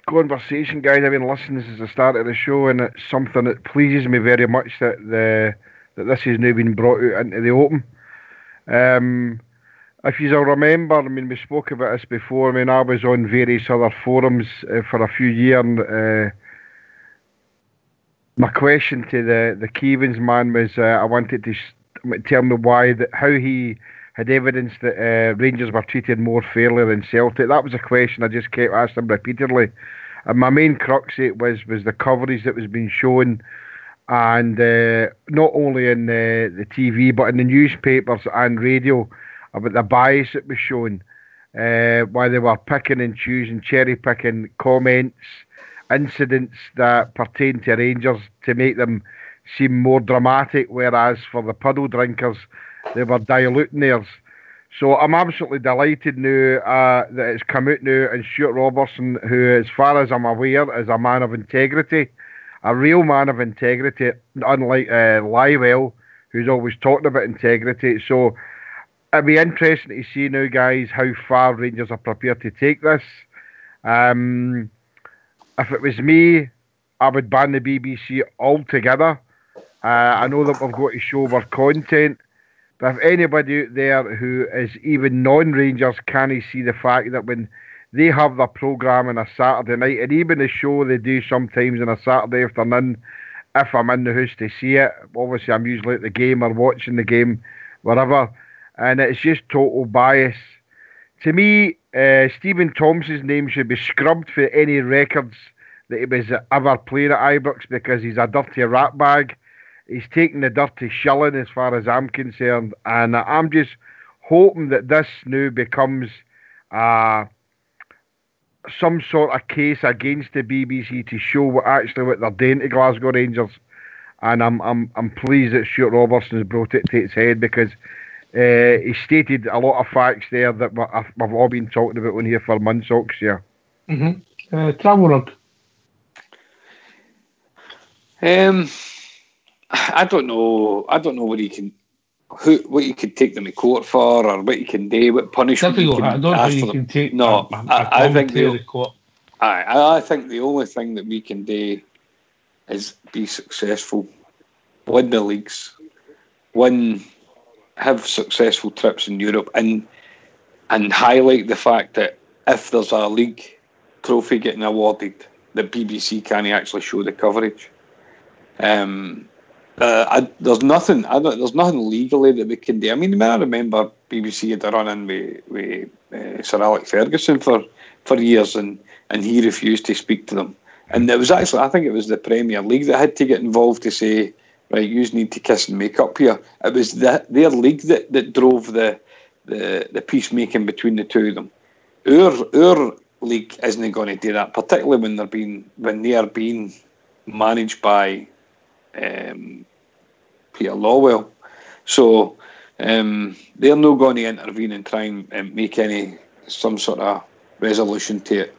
conversation, guys. I've been listening since the start of the show, and it's something that pleases me very much that this has now been brought out into the open. If you'll remember, I mean, we spoke about this before. I mean, I was on various other forums for a few years. And, my question to the Keevans man was, I wanted to tell me how he had evidence that Rangers were treated more fairly than Celtic. That was a question I just kept asking him repeatedly. And my main crux of it was the coverage that was being shown, and not only in the TV but in the newspapers and radio, about the bias that was shown, why they were picking and choosing, cherry picking comments, incidents that pertain to Rangers to make them seem more dramatic, whereas for the puddle drinkers they were diluting theirs. So I'm absolutely delighted now that it's come out now, and Stuart Robertson, who, as far as I'm aware, is a man of integrity, a real man of integrity, unlike Lywell, who's always talking about integrity. So it'll be interesting to see now, guys, how far Rangers are prepared to take this. If it was me, I would ban the BBC altogether. I know that we've got to show our content, but if anybody out there who is even non-Rangers can't see the fact that when they have their programme on a Saturday night, and even the show they do sometimes on a Saturday afternoon, if I'm in the house to see it, obviously I'm usually at the game or watching the game, wherever, and it's just total bias. To me, Stephen Thompson's name should be scrubbed for any records that he was ever playing at Ibrox, because he's a dirty rat bag. He's taking the dirty shilling as far as I'm concerned, and I'm just hoping that this now becomes some sort of case against the BBC to show what they're doing to Glasgow Rangers. And I'm pleased that Stuart Robertson has brought it to its head, because he stated a lot of facts there that we've all been talking about on here for months, Ox, yeah. Travel Rug. I don't know what you could take them to court for, or what you can do, what punishment you can I don't ask think for you them. can take. No, I think the court. I think the only thing that we can do is be successful, win the leagues, have successful trips in Europe, and highlight the fact that if there's a league trophy getting awarded, the BBC can't actually show the coverage. There's nothing legally that we can do. I mean, I remember BBC had a run-in with Sir Alex Ferguson for years, and he refused to speak to them. And it was actually, I think it was the Premier League that had to get involved to say, right, you need to kiss and make up here. It was their league that drove the peacemaking between the two of them. Our league isn't going to do that, particularly when they are being managed by Peter Lawwell. So they're not going to intervene and try and make some sort of resolution to it.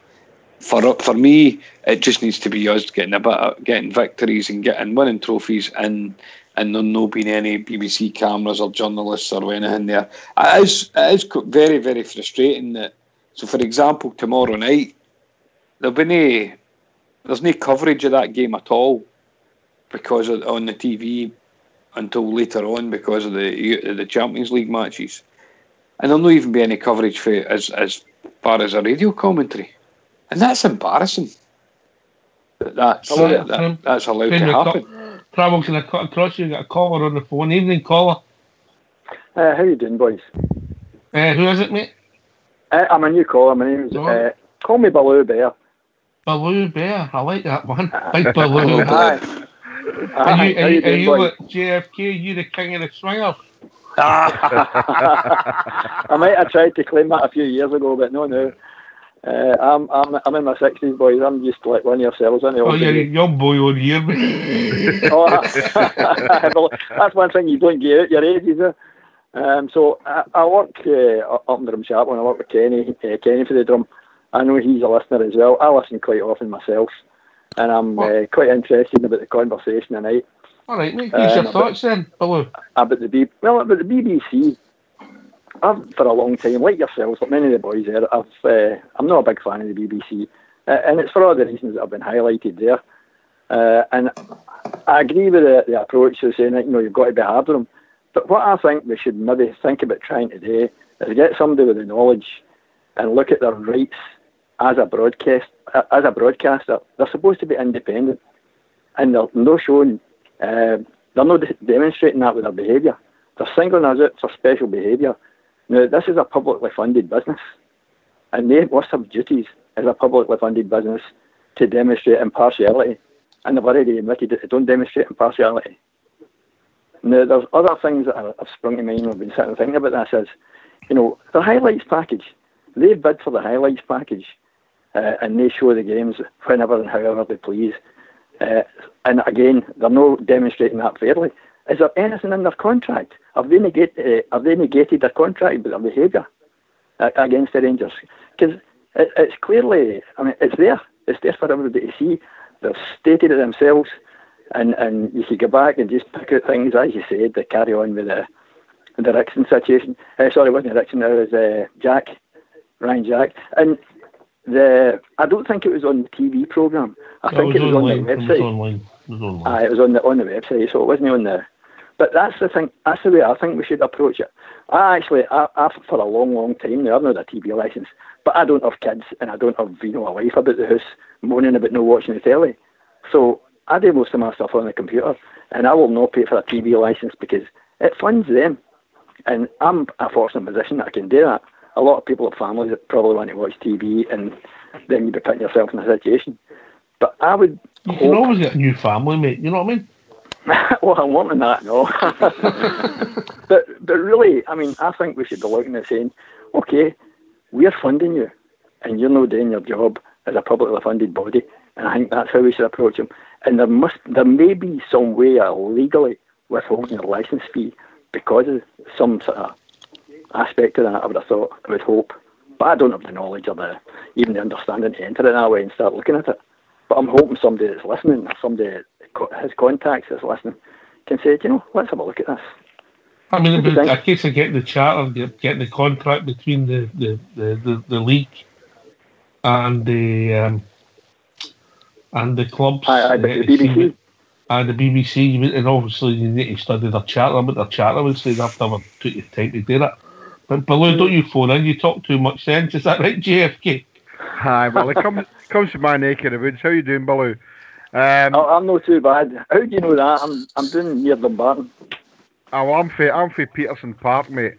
For me, it just needs to be us getting victories and winning trophies, and there not being any BBC cameras or journalists or anything there. It is very, very frustrating that. So, for example, tomorrow night there's no coverage of that game at all, because on the TV until later on, because of the Champions League matches, and there'll not even be any coverage for it as far as a radio commentary, and that's embarrassing. That's allowed to happen. Travel's going to cut across. You got a caller on the phone. Evening, caller. How you doing, boys? Who is it, mate? I'm a new caller. My name's call me Baloo Bear. Baloo Bear, I like that one. Big Baloo. Are you at JFK? You the king of the swingers? I might have tried to claim that a few years ago, but no. I'm in my 60s, boys. I'm just like one of yourselves. You're a young boy on here, mate. That's one thing you don't get out your age, is it? So I work up in Drumshanbo, and I work with Kenny for the drum. I know he's a listener as well. I listen quite often myself, and I'm quite interested about the conversation tonight. All right, mate. What's your thoughts then, Baloo? About the BBC. I've, for a long time, like yourselves, like many of the boys there, I'm not a big fan of the BBC. And it's for all the reasons that have been highlighted there. And I agree with the approach of saying that, you've got to be hard on them. But what I think we should maybe think about trying to do is get somebody with the knowledge and look at their rights as a broadcaster. They're supposed to be independent, and they're not showing, they're not demonstrating that with their behaviour. They're singling us out for special behaviour. Now, this is a publicly funded business, and they must have duties as a publicly funded business to demonstrate impartiality, and they've already admitted that they don't demonstrate impartiality. Now, there's other things that have sprung to mind when I've been sitting thinking about this is, the highlights package. They bid for the highlights package, and they show the games whenever and however they please. And again, they're not demonstrating that fairly. Is there anything in their contract? Have they negated their contract with their behaviour against the Rangers? Because it's clearly, it's there. It's there for everybody to see. They've stated it themselves, and you could go back and just pick out things, as you said, to carry on with the Rickson situation. Sorry, it wasn't Rickson, it was Ryan Jack. And I don't think it was on the TV programme. I think it was on the website. It was on the website, so it wasn't on the... But that's the thing. That's the way I think we should approach it. I for a long, long time now, I've not had a TV licence, but I don't have kids and I don't have a wife about the house moaning about not watching the telly. So I do most of my stuff on the computer, and I will not pay for a TV licence because it funds them. And I'm a fortunate position that I can do that. A lot of people have families that probably want to watch TV, and then you'd be putting yourself in a situation. But I would... You can always get a new family, mate. You know what I mean? Well, I'm wanting that, no. but really, I think we should be looking at saying, okay, we're funding you, and you're not doing your job as a publicly funded body, and I think that's how we should approach them. And there may be some way of legally withholding your licence fee because of some sort of aspect of that, I would hope. But I don't have the knowledge or even the understanding to enter it that way and start looking at it. But I'm hoping somebody that's listening, or somebody that has contacts that's listening, can say, let's have a look at this. It'd be a case of getting the charter, getting the contract between the league and the clubs. The BBC. And the BBC, and obviously you need to study their charter, but their charter would say they have to have took your time to do that. But Baloo, don't you phone in, you talk too much sense, is that right, JFK? Hi, well, it comes from my neck of the woods. How you doing, Baloo? I'm not too bad. How do you know that? I'm doing near Dumbarton. Oh, I'm for Peterson Park, mate.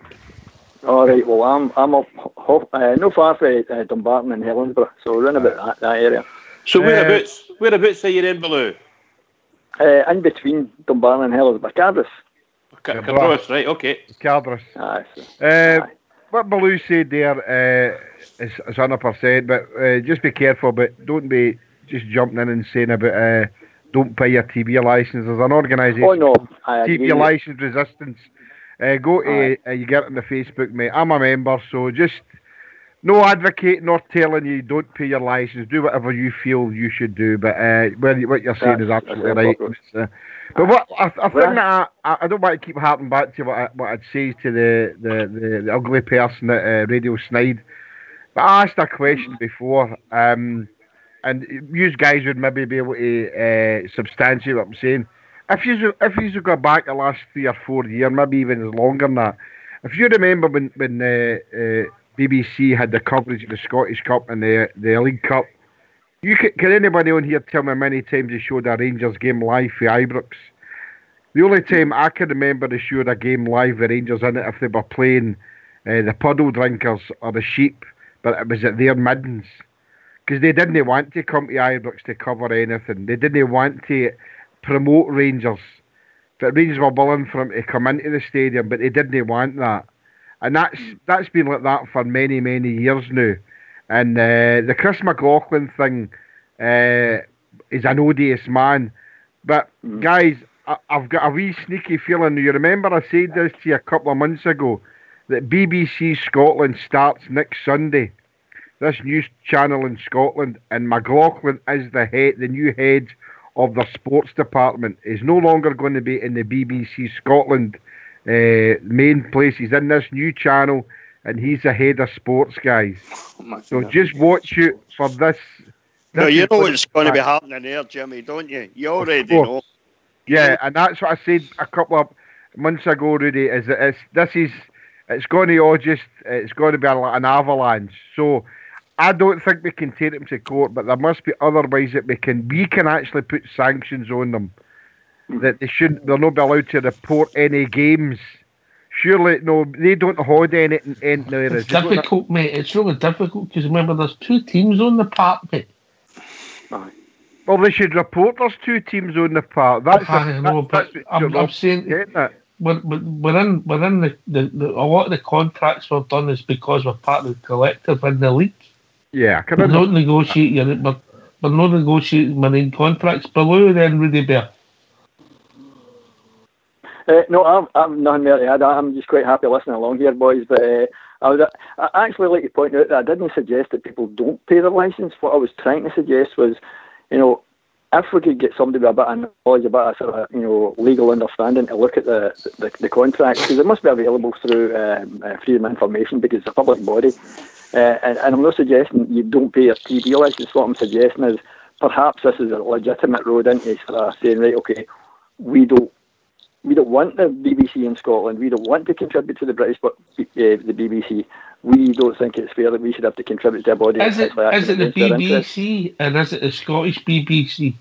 All right. Well, I'm up not far from Dumbarton and Helensburgh, so around about that area. So whereabouts are you in, Baloo? In between Dumbarton and Helensburgh, Cardress. Cardress, right? Okay. Cardress. What Baloo said there is 100%, but just be careful. But don't be just jumping in and saying about don't pay your TV licence. There's an organisation called TV Licence Resistance. Go to you get it on the Facebook, mate. I'm a member, so just no advocating or telling you don't pay your licence. Do whatever you feel you should do. But what you're saying is absolutely right. But what I think that I don't want to keep harping back to what I'd say to the ugly person at Radio Snide. But I asked a question before, and you guys would maybe be able to substantiate what I'm saying. If you go back the last 3 or 4 years, maybe even longer than that, if you remember when BBC had the coverage of the Scottish Cup and the League Cup, can anybody on here tell me how many times they showed a Rangers game live for Ibrox? The only time I can remember they showed a game live with Rangers in it if they were playing the Puddle Drinkers or the Sheep, but it was at their middens. Because they didn't want to come to Ibrox to cover anything. They didn't want to promote Rangers. But Rangers were willing for them to come into the stadium, but they didn't want that. And that's been like that for many, many years now. And the Chris McLaughlin thing is an odious man. But guys, I've got a wee sneaky feeling. You remember I said this to you a couple of months ago, that BBC Scotland starts next Sunday. This news channel in Scotland, and McLaughlin is the new head of the sports department. Is no longer going to be in the BBC Scotland main place. He's in this new channel, and he's the head of sports, guys. So just watch it for this No, you know what's going to be happening there, Jimmy, don't you? You already know. Yeah, and that's what I said a couple of months ago, Rudy. Is that it's going to be an avalanche. So I don't think we can take them to court, but there must be other ways that we can actually put sanctions on them. That they'll not be allowed to report any games. Surely, no, they don't hold anything. It's difficult, mate. It's really difficult because remember, there's 2 teams on the park, mate. Well, they should report there's 2 teams on the park. I'm saying within the a lot of the contracts were done is because we're part of the collective in the league. Yeah, we're not negotiating. We're not negotiating marine contracts below then, Rudy Bear. No, I'm nothing more to add. I'm just quite happy listening along here, boys. But I actually like to point out that I didn't suggest that people don't pay their licence. What I was trying to suggest was, if we could get somebody with a bit of knowledge, a bit of sort of legal understanding to look at the contracts, because it must be available through freedom of information because it's a public body. And I'm not suggesting you don't pay your TV licence. What I'm suggesting is perhaps this is a legitimate road into sort of saying, right, okay, we don't want the BBC in Scotland. We don't want to contribute to the the BBC. We don't think it's fair that we should have to contribute to a body. Is it the BBC and is it the Scottish BBC?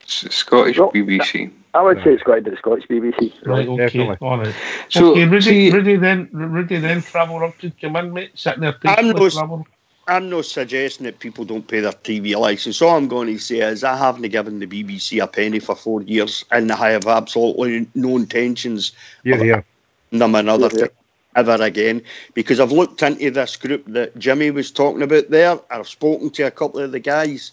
It's the Scottish BBC. I would say it's got to be the Scottish BBC. Right, okay, definitely. all right. So, okay, Rudy then travel up to come in, mate, sitting there peacefully. I'm not suggesting that people don't pay their TV licence. All I'm going to say is I haven't given the BBC a penny for 4 years, and I have absolutely no intentions of them another thing ever again, because I've looked into this group that Jimmy was talking about there. I've spoken to a couple of the guys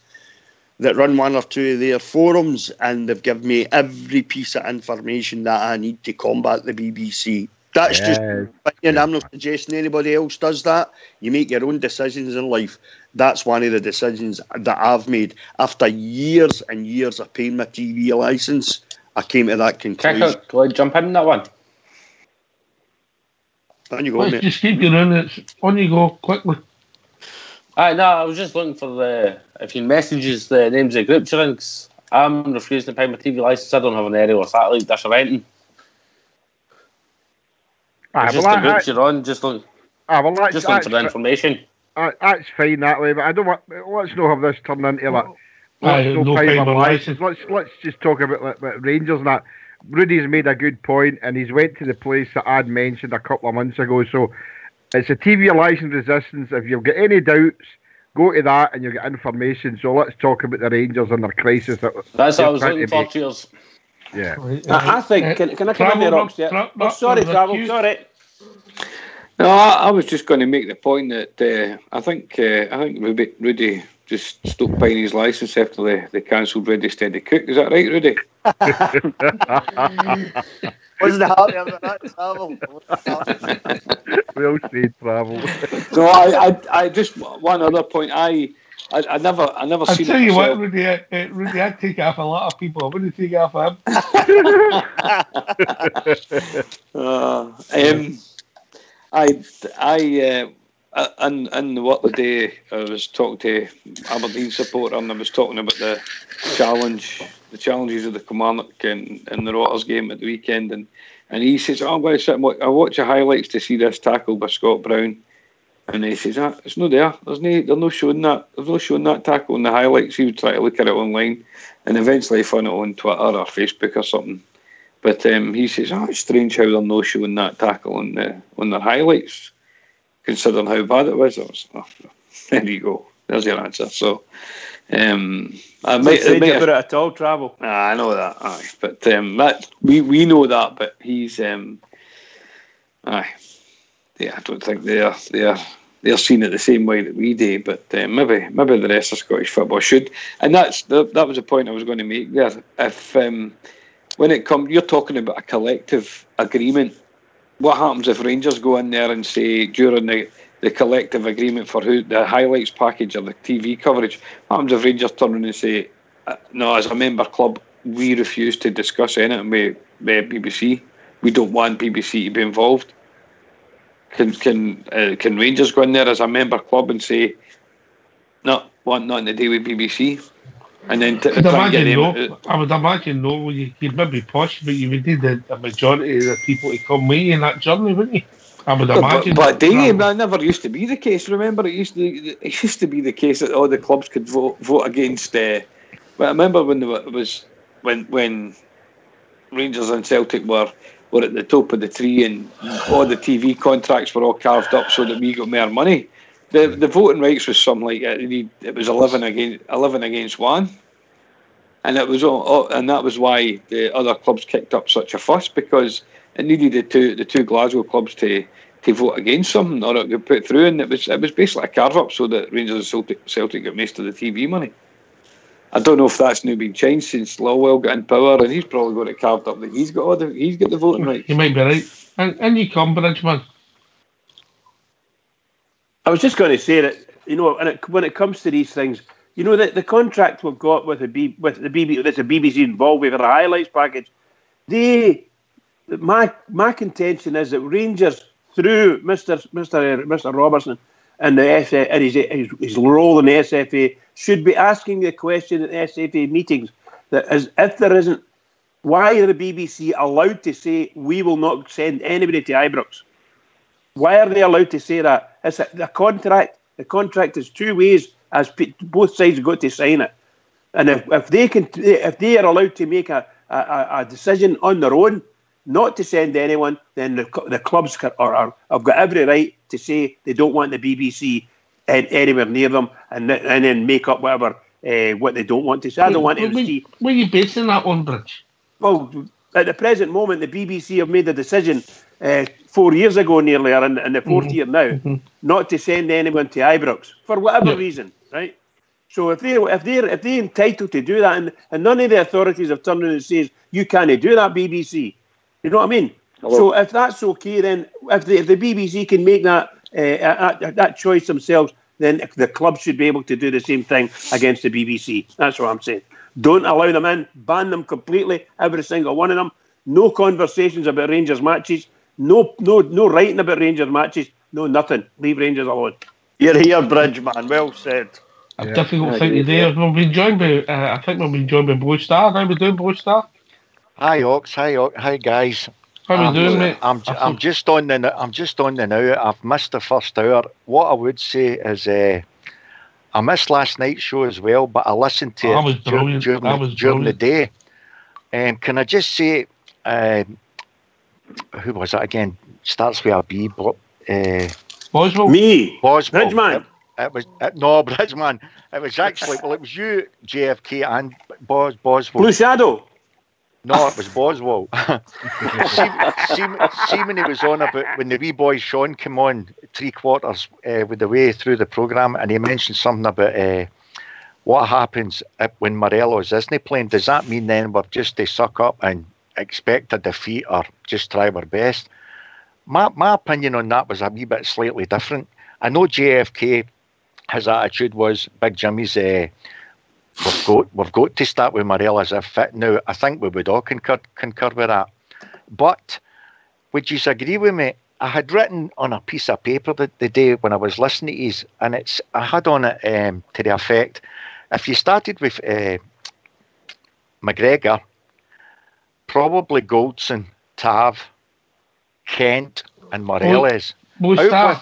that run 1 or 2 of their forums, and they've given me every piece of information that I need to combat the BBC. That's just my opinion. I'm not suggesting anybody else does that. You make your own decisions in life. That's one of the decisions that I've made. After years and years of paying my TV licence, I came to that conclusion. Can I jump in that one? On you go, Let's mate. just keep going. It's on you go, quickly. No, I was just looking for if you messages the names of groups you're in, 'cause I'm refusing to pay my TV licence. I don't have an aerial or satellite dish or anything. Just the groups you're on, just looking for the information. That's fine that way, but I don't want. Let's not have this turn into like. No pay my licence. Let's just talk about like Rangers and that. Rudy's made a good point, and he's went to the place that I'd mentioned a couple of months ago. So it's a TV licence resistance. If you've got any doubts, go to that and you'll get information. So let's talk about the Rangers and their crisis. That's what I was looking for. Cheers. Yeah. I think. Can I come in there, Rox? Sorry, Travel. Sorry. No, I was just going to make the point that I think Rudy just stopped paying his licence after they cancelled Ready Steady Cook. Is that right, Rudy? Wasn't happy about that, Travel. Well said, Travel. No, I just one other point. I never seen. I tell you what, Rudy, I'd take off a lot of people. I wouldn't take off him. In the work the day, I was talking to Aberdeen supporter, and I was talking about the challenges of the Kilmarnock in the Rotters game at the weekend, and he says, "Oh, I'm going to sit and watch the highlights to see this tackle by Scott Brown." And he says, "It's not there. They're not showing that. There's no showing that tackle in the highlights." He would try to look at it online, and eventually found it on Twitter or Facebook or something. But he says, "It's strange how they're not showing that tackle on their highlights, considering how bad it was." I was, there you go. There's your answer. So, I might put it at all, Travel. I know that. Aye, but that we know that. But he's yeah, I don't think they're seen it the same way that we do. But maybe the rest of Scottish football should. And that was the point I was going to make there. If when it comes, you're talking about a collective agreement. What happens if Rangers go in there and say during the collective agreement for who the highlights package or the TV coverage? What happens if Rangers turn around and say, "No, as a member club, we refuse to discuss anything with BBC. We don't want BBC to be involved"? Can Rangers go in there as a member club and say, Nothing to do with BBC. And then I would imagine no. You'd maybe push, but you would need a majority of the people to come with you in that journey, wouldn't you? I would imagine. But Dave, that never used to be the case. Remember, it used to be the case that all the clubs could vote against. But I remember when Rangers and Celtic were at the top of the tree, and all the TV contracts were all carved up so that we got more money. The voting rights was something like it was 11 against 1, and it was and that was why the other clubs kicked up such a fuss, because it needed the two Glasgow clubs to vote against something or it got put through, and it was basically a carve up so that Rangers and Celtic got most of the TV money. I don't know if that's now been changed since Lawwell got in power, and he's probably got it carved up that he's got the voting rights. You might be right, and you come, Bridgeman. I was just going to say that, when it comes to these things, that the contract we've got with the BBC, that's the BBC involved with the highlights package. My contention is that Rangers, through Mr. Robertson and his role in the SFA, should be asking the question at the SFA meetings that if there isn't, why are the BBC allowed to say we will not send anybody to Ibrox? Why are they allowed to say that? It's the contract. The contract is two ways, as both sides have got to sign it. And if they are allowed to make a decision on their own, not to send anyone, then the clubs have got every right to say they don't want the BBC anywhere near them, and then make up what they don't want to say. I don't want to see. Where are you basing that on, Bridge? Well, at the present moment, the BBC have made the decision 4 years ago, nearly, or in the fourth year now, not to send anyone to Ibrox for whatever reason, right? So if they're entitled to do that, and none of the authorities have turned around and says you can't do that, BBC, you know what I mean? Hello. So if that's okay, then if the BBC can make that choice themselves, then the club should be able to do the same thing against the BBC. That's what I'm saying. Don't allow them in. Ban them completely, every single one of them. No conversations about Rangers matches. No writing about Rangers matches. No nothing. Leave Rangers alone. You're here, Bridgeman. Well said. A difficult thing to do. We've been joined by, I think we've been joined by Blue Star. How are we doing, Blue Star? Hi, Ox. Hi, guys. How are we doing, mate? I'm just on the now. I've missed the first hour. What I would say is, I missed last night's show as well, but I listened to it during the day. Can I just say, who was it again? Starts with a B. Boswell. Me. Boswell. Bridgeman. No, Bridgeman. It was actually, it was you, JFK, and Boswell. Blue Shadow. No, it was Boswell. see when he was on about when the wee boy Sean came on 3/4 with the way through the programme, and he mentioned something about what happens when Morelos isn't playing. Does that mean then we're just to suck up and expect a defeat or just try our best? My opinion on that was a wee bit slightly different. I know JFK, his attitude was Big Jimmy's. We've got to start with Morelos as fit now. I think we would all concur with that. But would you agree with me? I had written on a piece of paper the day when I was listening to his, and I had on it to the effect: if you started with McGregor, probably Goldson, Tav, Kent, and Morelos. Blue Star.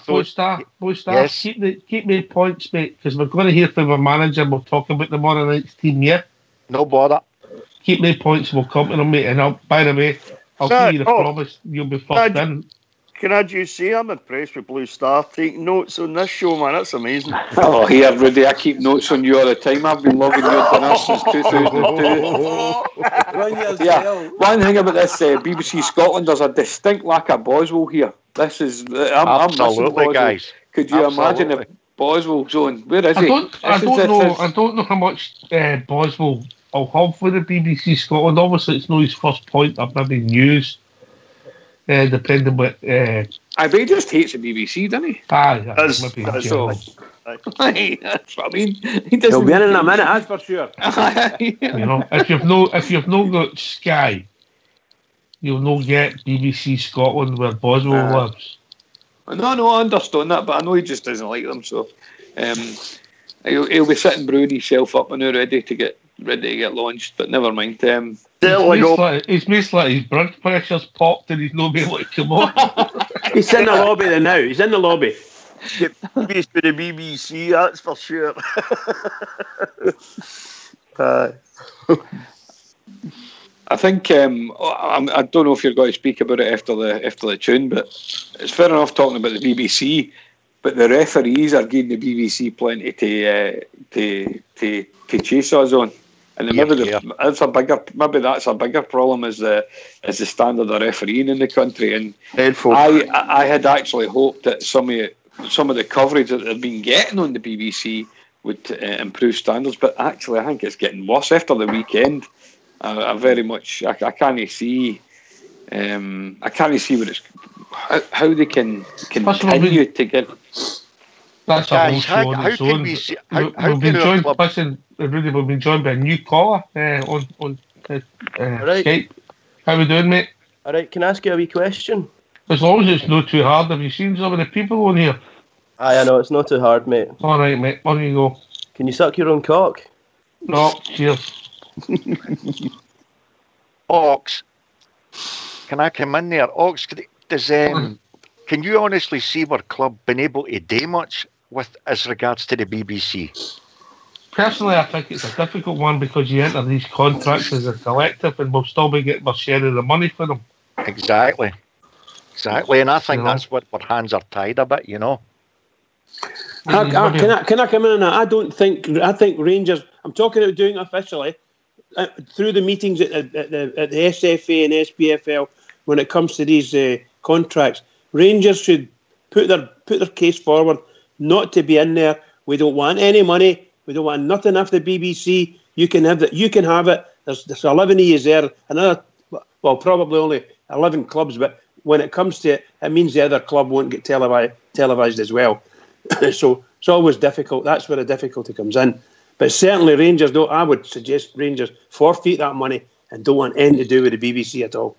Yes. Keep the points, mate, because we're going to hear from our manager and we'll talk about tomorrow night's team, yeah? No bother. Keep the points, we'll come to them, mate. And by the way, I'll give you the promise you'll be first in. Can I just say I'm impressed with Blue Star taking notes on this show, man. That's amazing. Oh, here, Rudy, I keep notes on you all the time. I've been loving your dinner since 2002. Yeah, one thing about this BBC Scotland, there's a distinct lack of Boswell here. This is absolutely, guys. Could you imagine if Boswell's on? Where is he? I don't know how much Boswell will have for the BBC Scotland. Obviously, it's not his first point of maybe news. Depending what. I bet he just hates the BBC, doesn't he? That's all. That's what I mean. He'll be in a minute, that's for sure. You know, if you've not got Sky, you'll not get BBC Scotland where Boswell lives. No, I understand that, but I know he just doesn't like them. So, He'll be sitting brewing himself up and now ready to get launched, but never mind. He's most like his blood pressure's popped and he's not able to come on. He's in the lobby then now. He's in the lobby. He's for the BBC, that's for sure. I think I don't know if you're going to speak about it after the tune, but it's fair enough talking about the BBC. But the referees are giving the BBC plenty to chase us on, and maybe that's a bigger problem as the standard of refereeing in the country. And I had actually hoped that some of the coverage that they've been getting on the BBC would improve standards, but actually I think it's getting worse after the weekend. I very much I can't see what it's how they can continue to get. That's a whole show on its own. We've been joined by a new caller on Skype. How we doing, mate? All right, can I ask you a wee question? As long as it's not too hard. Have you seen some of the people on here? Aye, I know, it's not too hard, mate. All right, mate. On you go. Can you suck your own cock? No, cheers. Ox, can I come in there? Ox, can you honestly see our club been able to do much with as regards to the BBC? Personally, I think it's a difficult one because you enter these contracts as a collective and we'll still be getting our share of the money for them. Exactly, and I think that's what our hands are tied a bit, you know. Can I come in on that? I think Rangers, I'm talking about doing it officially, through the meetings at the SFA and SPFL when it comes to these contracts, Rangers should put their case forward not to be in there. We don't want any money. We don't want nothing off the BBC. You can have it. There's 11 of you there. Probably only 11 clubs, but when it comes to it, it means the other club won't get televised as well. So it's always difficult. That's where the difficulty comes in. But certainly Rangers don't. I would suggest Rangers forfeit that money and don't want anything to do with the BBC at all.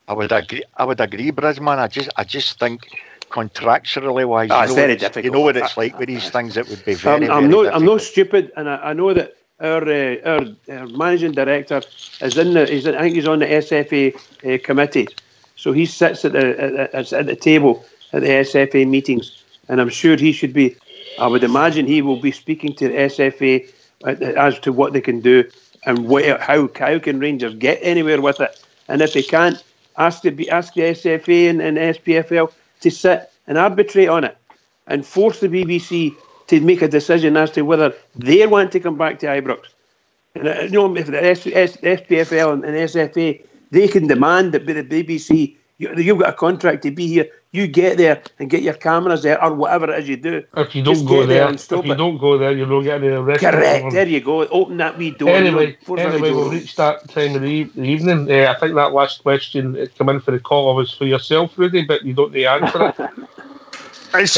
I would agree, Bridgeman. I just think contractually wise, it's very difficult. You know what it's like with these things. It would be very. I'm not stupid, and I know that our managing director is I think he's on the SFA committee, so he sits at the table at the SFA meetings, and I'm sure he should be. I would imagine he will be speaking to the SFA as to what they can do and how can Rangers get anywhere with it, and if they can't, ask the SFA and SPFL to sit and arbitrate on it and force the BBC to make a decision as to whether they want to come back to Ibrox. And if the SPFL and SFA, they can demand that the BBC, you've got a contract to be here, you get there and get your cameras there or whatever it is you do. If you don't go there, you're not getting arrested. Correct, there you go. Open that wee door. Anyway, we'll reach that time of the evening. I think that last question come in for the call was for yourself, Rudy, but you don't need to answer it. It's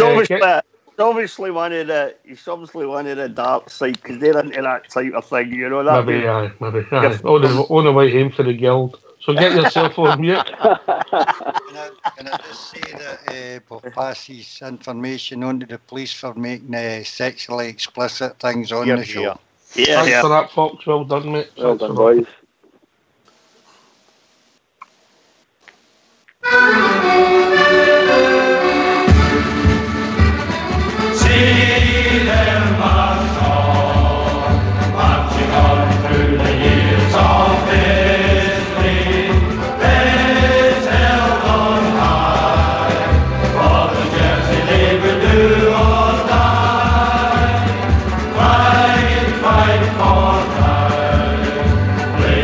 obviously one of the dark side because they're into that type of thing, you know that. Maybe. On the way home for the guild. So get yourself on mute. Can I just say that we'll pass this information on to the police for making sexually explicit things on the show. Thanks for that, Fox. Well done, mate. Well done, boys. Play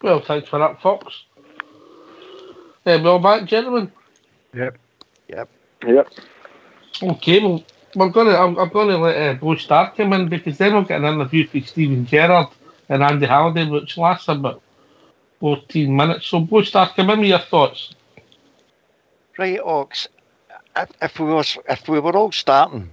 Well, thanks for that, Fox. Well back, gentlemen. Yep. Okay, well, I'm gonna let Bo Stark come in, because then we'll get an interview for Stephen Gerrard and Andy Halliday, which lasts about 14 minutes. So, Bo Stark, come in with your thoughts. Right, Ox. If we were all starting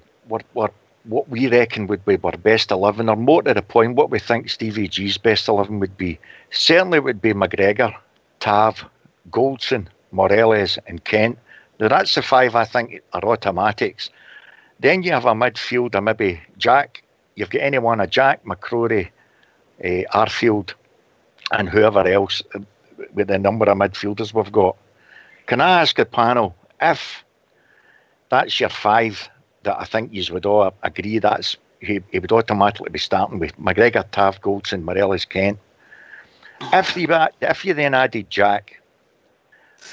what we reckon would be our best 11, or more to the point, what we think Stevie G's best 11 would be, certainly it would be McGregor, Tav, Goldson, Moreles and Kent. Now that's the 5 I think are automatics. Then you have a midfielder, maybe Jack. You've got anyone, a Jack, McCrory, Arfield and whoever else with the number of midfielders we've got. Can I ask the panel, if that's your 5 that I think you would all agree that's he would automatically be starting with McGregor, Tav, Goldson, Moreles, Kent. If you then added Jack,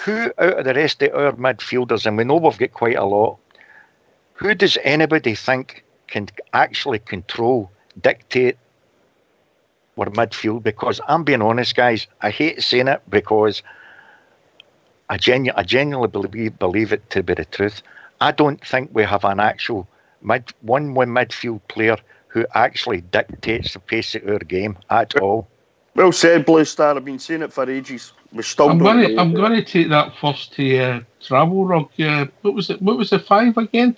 who out of the rest of our midfielders, and we know we've got quite a lot, who does anybody think can actually control, dictate our midfield? Because I'm being honest, guys, I hate saying it, because I genuinely believe it to be the truth. I don't think we have an actual one midfield player who actually dictates the pace of our game at all. Well said, Blue Star. I've been saying it for ages. I'm going to take that first to Travel Rock. What was it? What was the 5 again?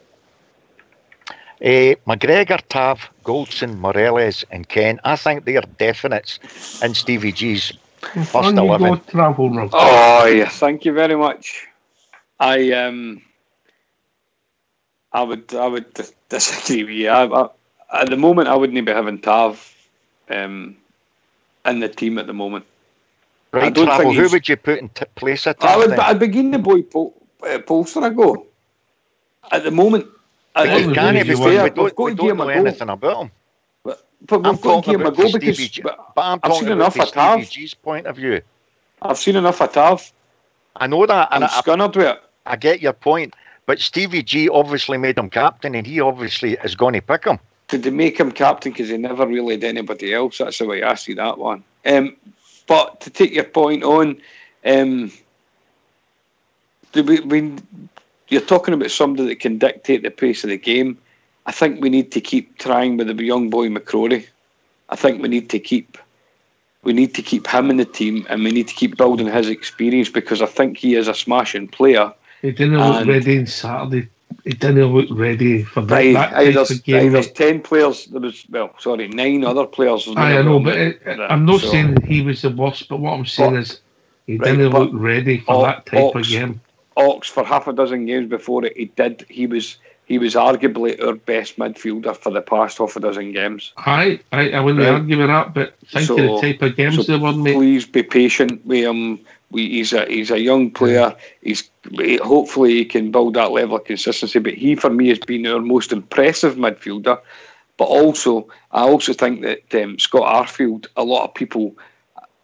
McGregor, Tav, Goldson, Moreles and Ken. I think they are definites in Stevie G's first 11. Travel Rock. Oh yeah, thank you very much. I would disagree with you. At the moment, I wouldn't be having Tav in the team at the moment. Right, I don't Travel, who would you put in place of Tav? I'd begin the boy Polster. I go. At the moment, we don't know anything about him. But we've got to give him a go, because I've seen enough of Tav. G's point of view. I've seen enough of Tav. I know that, and scunnered with it. I get your point, but Stevie G obviously made him captain, and he obviously is going to pick him. Did they make him captain because he never really had anybody else? That's the way I see that one. But to take your point on, you're talking about somebody that can dictate the pace of the game. I think we need to keep trying with the young boy McCrory. I think we need to keep him in the team, and we need to keep building his experience, because I think he is a smashing player. He didn't look ready on Saturday. He didn't look ready for that type of game. There's 10 players. There was 9 other players. I know, but I'm not saying that he was the worst. But what I'm saying is he didn't look ready for that type of game. Ox, for half a dozen games before it, he was arguably our best midfielder for the past half a dozen games. I wouldn't argue with that, but think of the type of games they were, mate. Please be patient with him. He's a young player. Hopefully he can build that level of consistency. But he, for me, has been our most impressive midfielder. But I also think that Scott Arfield, a lot of people,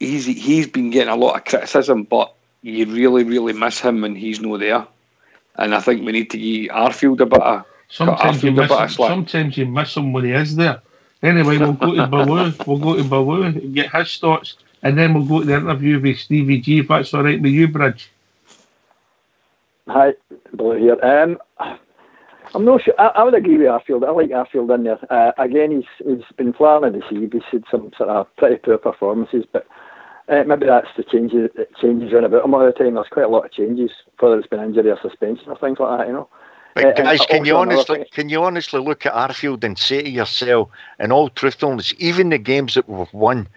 he's been getting a lot of criticism, but you really, really miss him when he's not there. And I think we need to give Arfield a bit of Sometimes you miss him when he is there. Anyway, we'll go to Baloo and get his thoughts, and then we'll go to the interview with Stevie G, if that's all right with you, Bridge. Hi, Baloo here. I'm not sure. I would agree with Arfield. I like Arfield in there. Again, he's been flying at the sea. He's had some sort of pretty poor performances, but maybe that's the changes around about him all the time. There's quite a lot of changes, whether it's been injury or suspension or things like that, you know. But guys, can you honestly look at Arfield and say to yourself, in all truthfulness, even the games that we've won,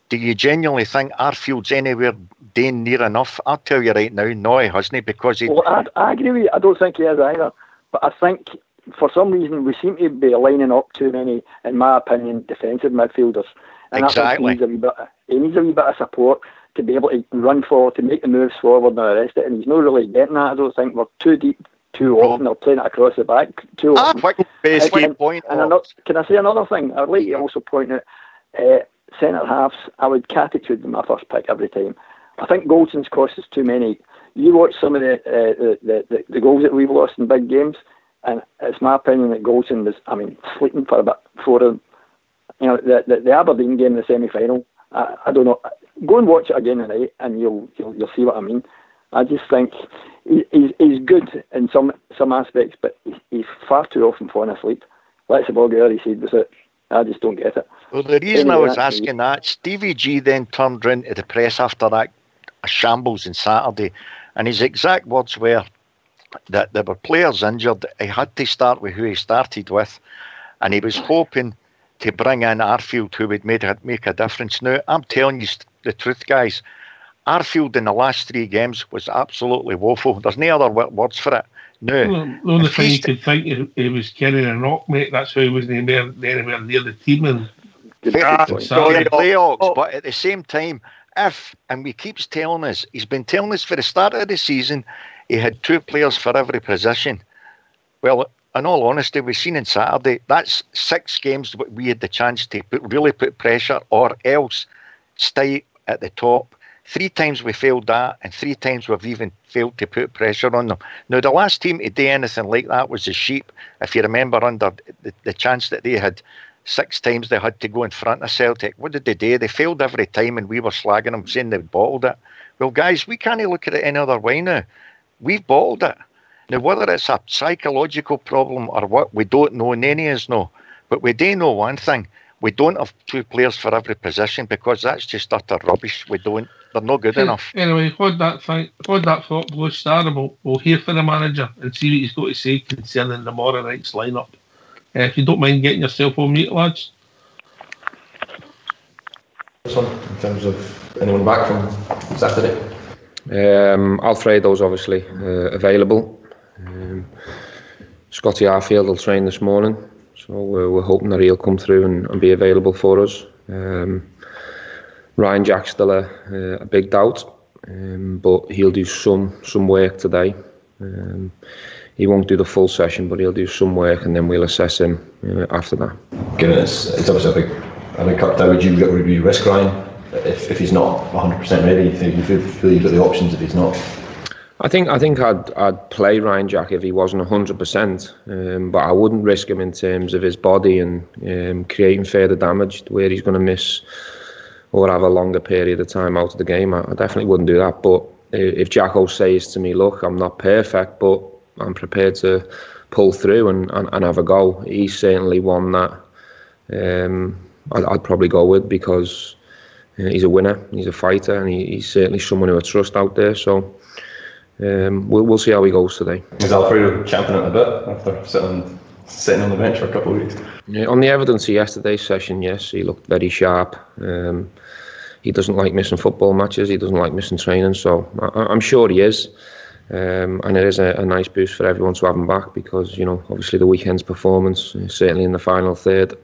do you genuinely think Arfield's anywhere near enough? I'll tell you right now, no, he hasn't, because he... Well, I agree with you. I don't think he is either. But I think, for some reason, we seem to be lining up too many, in my opinion, defensive midfielders. And exactly. I think he needs a wee bit of support to be able to run forward, to make the moves forward and the rest of it, and he's not really getting that. I don't think we're too deep too often. They're playing it across the back too often. Quick point. Can I say another thing? I'd like to also point out centre halves. I would Catitude them my first pick every time. I think Goldson's cost us too many. You watch some of the goals that we've lost in big games, and it's my opinion that Goldson was, sleeping for a bit for him. You know, the Aberdeen game in the semi-final. I don't know. Go and watch it again tonight, and you'll see what I mean. I just think he's good in some aspects, but he's far too often falling asleep. Let's the ball go, he said, was it? I just don't get it. Well, the reason I was asking that, Stevie G then turned round to the press after that shambles on Saturday, and his exact words were that there were players injured. He had to start with who he started with, and he was hoping to bring in Arfield, who would make a difference. Now, I'm telling you the truth, guys. Arfield in the last 3 games was absolutely woeful. There's no other words for it. No. Well, the only thing you could think he was carrying a knock, mate. That's why he wasn't anywhere near the team. And playoffs, but at the same time, and he keeps telling us, he's been telling us for the start of the season, he had 2 players for every position. Well, in all honesty, we've seen on Saturday, that's 6 games that we had the chance to really put pressure, or else stay at the top. 3 times we failed that, and 3 times we've even failed to put pressure on them. Now, the last team to do anything like that was the Sheep. If you remember, under the chance that they had 6 times they had to go in front of Celtic. What did they do? They failed every time, and we were slagging them, saying they'd bottled it. Well, guys, we can't look at it any other way now. We've bottled it. Now, whether it's a psychological problem or what, we don't know, none of us know. But we do know one thing. We don't have 2 players for every position, because that's just utter rubbish. They're not good enough. Anyway, hold that thought, Blue Star, and we'll hear from the manager and see what he's got to say concerning tomorrow night's lineup. If you don't mind getting yourself on mute, lads. In terms of anyone back from Saturday? Alfredo's obviously available. Scotty Arfield will train this morning, so we're hoping that he'll come through and be available for us. Ryan Jack's still a big doubt, but he'll do some work today. He won't do the full session, but he'll do some work, and then we'll assess him after that. Given it's obviously a big cup day, would you risk Ryan if he's not 100% ready? You feel you've got the options if he's not? I think I'd play Ryan Jack if he wasn't 100%, but I wouldn't risk him in terms of his body and creating further damage where he's going to miss or have a longer period of time out of the game. I definitely wouldn't do that. But if Jacko says to me, look, I'm not perfect, but I'm prepared to pull through and have a go, he's certainly one that I'd probably go with, because he's a winner, he's a fighter, and he's certainly someone who I trust out there. So we'll see how he goes today. Is Alfredo champing at a bit after sitting on the bench for a couple of weeks? Yeah, on the evidence of yesterday's session, yes, he looked very sharp. He doesn't like missing football matches, he doesn't like missing training, so I'm sure he is. And it is a nice boost for everyone to have him back, because, you know, obviously the weekend's performance, certainly in the final third,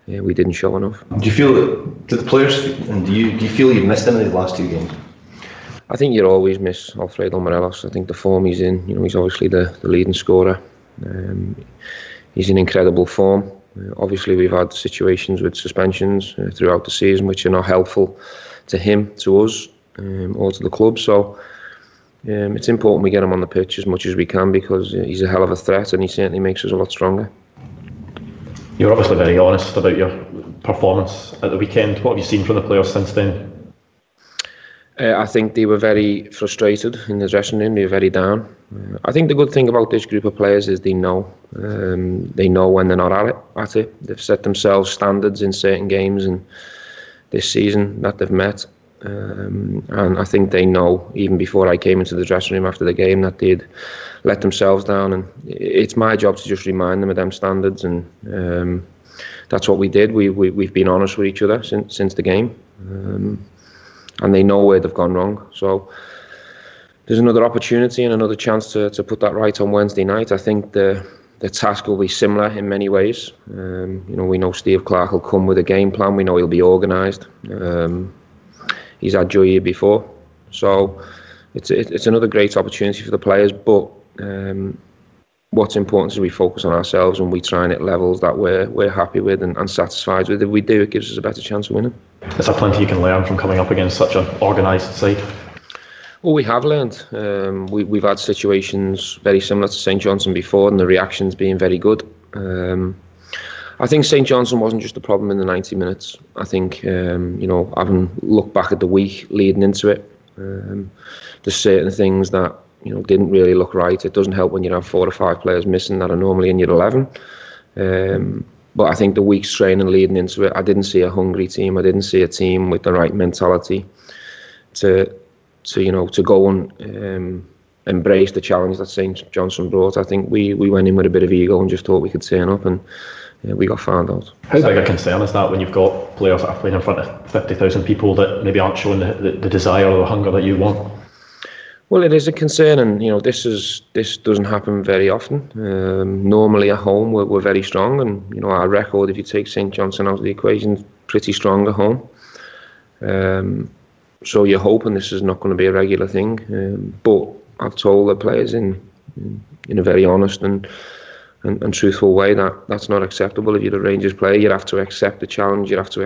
we didn't show enough. Do you feel that the players, and do you feel you've missed any of the last 2 games? I think you always miss Alfredo Morelos. I think the form he's in, you know, he's obviously the leading scorer. He's in incredible form. Obviously, we've had situations with suspensions throughout the season, which are not helpful to him, to us, or to the club. So it's important we get him on the pitch as much as we can, because he's a hell of a threat, and he certainly makes us a lot stronger. You're obviously very honest about your performance at the weekend. What have you seen from the players since then? I think they were very frustrated in the dressing room. They were very down. I think the good thing about this group of players is they know when they're not at it. They've set themselves standards in certain games and this season that they've met. And I think they know, even before I came into the dressing room after the game, that they'd let themselves down. And it's my job to just remind them of them standards. And that's what we did. We've been honest with each other since the game. And they know where they've gone wrong. So there's another opportunity and another chance to put that right on Wednesday night. I think the task will be similar in many ways. You know, we know Steve Clarke will come with a game plan. We know he'll be organised. he's had joy here before. So it's another great opportunity for the players. But what's important is we focus on ourselves and we try and hit levels that we're happy with and satisfied with. If we do, it gives us a better chance of winning. Is there plenty you can learn from coming up against such an organised side? Well, we have learned. We've had situations very similar to St Johnstone before, and the reaction's been very good. I think St Johnstone wasn't just a problem in the 90 minutes. I think, having looked back at the week leading into it, there's certain things that didn't really look right. It doesn't help when you have 4 or 5 players missing that are normally in your 11. But I think the week's training leading into it, I didn't see a hungry team. I didn't see a team with the right mentality to go and embrace the challenge that St Johnstone brought. I think we went in with a bit of ego and just thought we could turn up, and we got found out. How big a concern is that when you've got players that are playing in front of 50,000 people that maybe aren't showing the desire or the hunger that you want? Well, it is a concern, and this doesn't happen very often. Normally at home we're very strong, and our record, if you take St Johnstone out of the equation, is pretty strong at home. So you're hoping this is not going to be a regular thing. But I've told the players in a very honest and truthful way that that's not acceptable. If you're a Rangers player, you have to accept the challenge. You have to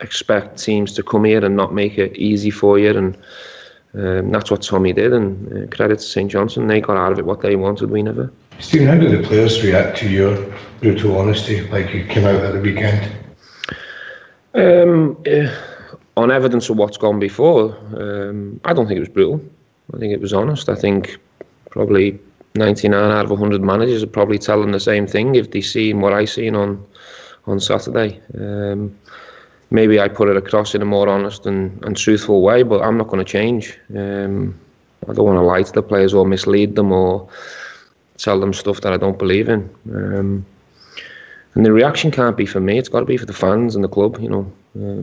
expect teams to come here and not make it easy for you, and that's what Tommy did. And credit to St Johnstone, they got out of it what they wanted. We never. Stephen, how did the players react to your brutal honesty, like you came out at the weekend? On evidence of what's gone before, I don't think it was brutal. I think it was honest. I think probably 99 out of 100 managers are probably telling the same thing if they seen what I seen on Saturday. Maybe I put it across in a more honest and truthful way, but I'm not going to change. I don't want to lie to the players or mislead them or tell them stuff that I don't believe in. And the reaction can't be for me, it's got to be for the fans and the club.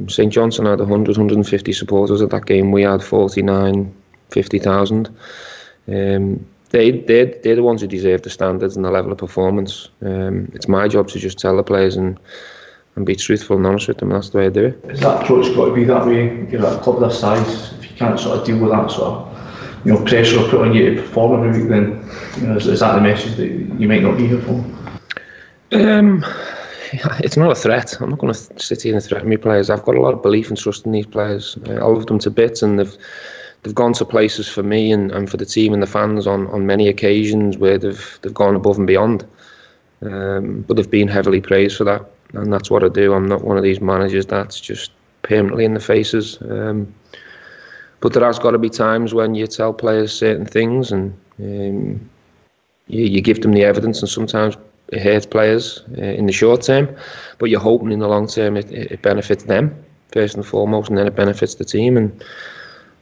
St Johnstone had 100, 150 supporters at that game. We had 49, 50,000. They're the ones who deserve the standards and the level of performance. It's my job to just tell the players and be truthful and honest with them. That's the way I do it. Is that approach got to be that way? You're at a club this size. If you can't sort of deal with that sort of pressure put on you to perform every week, then is that the message that you might not be here for? It's not a threat. I'm not going to sit here and threaten my players. I've got a lot of belief and trust in these players. I love them to bits, and they've gone to places for me and for the team and the fans on many occasions where they've gone above and beyond. But they've been heavily praised for that, and that's what I do. I'm not one of these managers that's just permanently in the faces. But there has got to be times when you tell players certain things and you give them the evidence, and sometimes it hurts players in the short term, but you're hoping in the long term it benefits them first and foremost, and then it benefits the team. And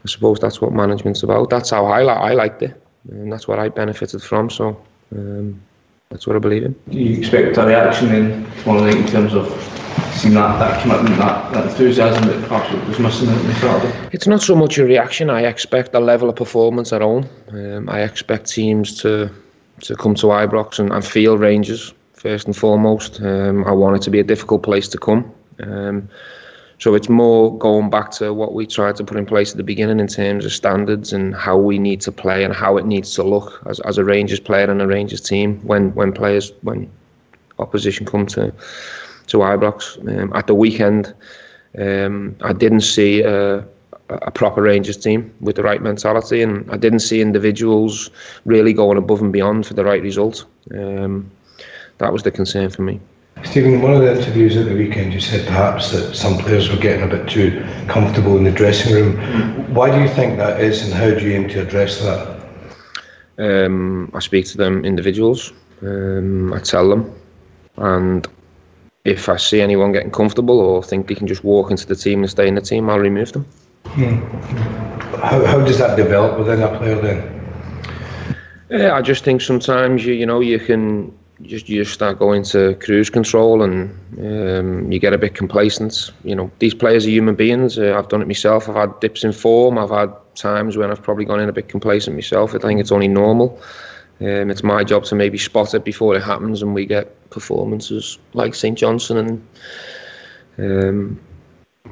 I suppose that's what management's about. That's how I liked it, and that's what I benefited from. So that's what I believe in. Do you expect a reaction then tomorrow night in terms of seeing that commitment, that enthusiasm that perhaps was missing in the Saturday? It's not so much a reaction. I expect a level of performance at home. I expect teams to come to Ibrox and feel Rangers first and foremost. I want it to be a difficult place to come. So it's more going back to what we tried to put in place at the beginning in terms of standards and how we need to play and how it needs to look as a Rangers player and a Rangers team when opposition come to Ibrox. At the weekend, I didn't see a proper Rangers team with the right mentality, and I didn't see individuals really going above and beyond for the right result. That was the concern for me. Stephen, in one of the interviews at the weekend, you said perhaps that some players were getting a bit too comfortable in the dressing room. Why do you think that is, and how do you aim to address that? I speak to them individuals. I tell them, and if I see anyone getting comfortable or think they can just walk into the team and stay in the team, I'll remove them. How does that develop within a player then? I just think sometimes you can just start going to cruise control and you get a bit complacent. These players are human beings. I've done it myself. I've had dips in form. I've had times when I've probably gone in a bit complacent myself. I think it's only normal. It's my job to maybe spot it before it happens and we get performances like St Johnstone and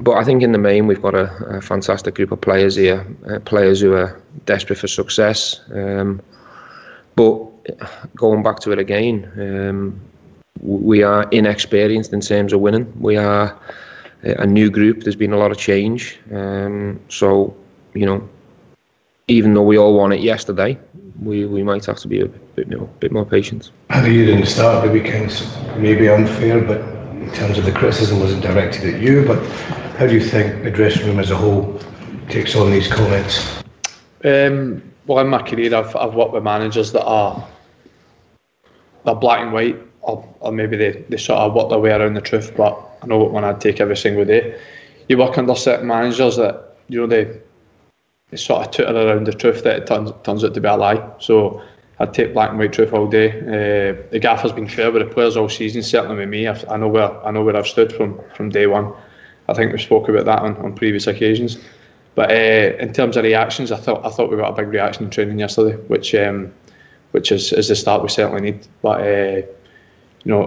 But I think in the main we've got a fantastic group of players here, players who are desperate for success. But going back to it again, we are inexperienced in terms of winning. We are a new group. There's been a lot of change. So, even though we all won it yesterday, we might have to be a bit more patient. I know you didn't start the weekends, maybe unfair, but in terms of the criticism wasn't directed at you, but how do you think the dressing room as a whole takes on these comments? Well, in my career, I've worked with managers that are black and white, or maybe they sort of work their way around the truth. But I know what one I'd take every single day. You work under certain managers that they sort of tutor around the truth that it turns out to be a lie. So I'd take black and white truth all day. The gaffer's been fair with the players all season, certainly with me. I know where I've stood from day one. I think we spoke about that on previous occasions. But in terms of reactions, I thought we got a big reaction in training yesterday, which is the start we certainly need. But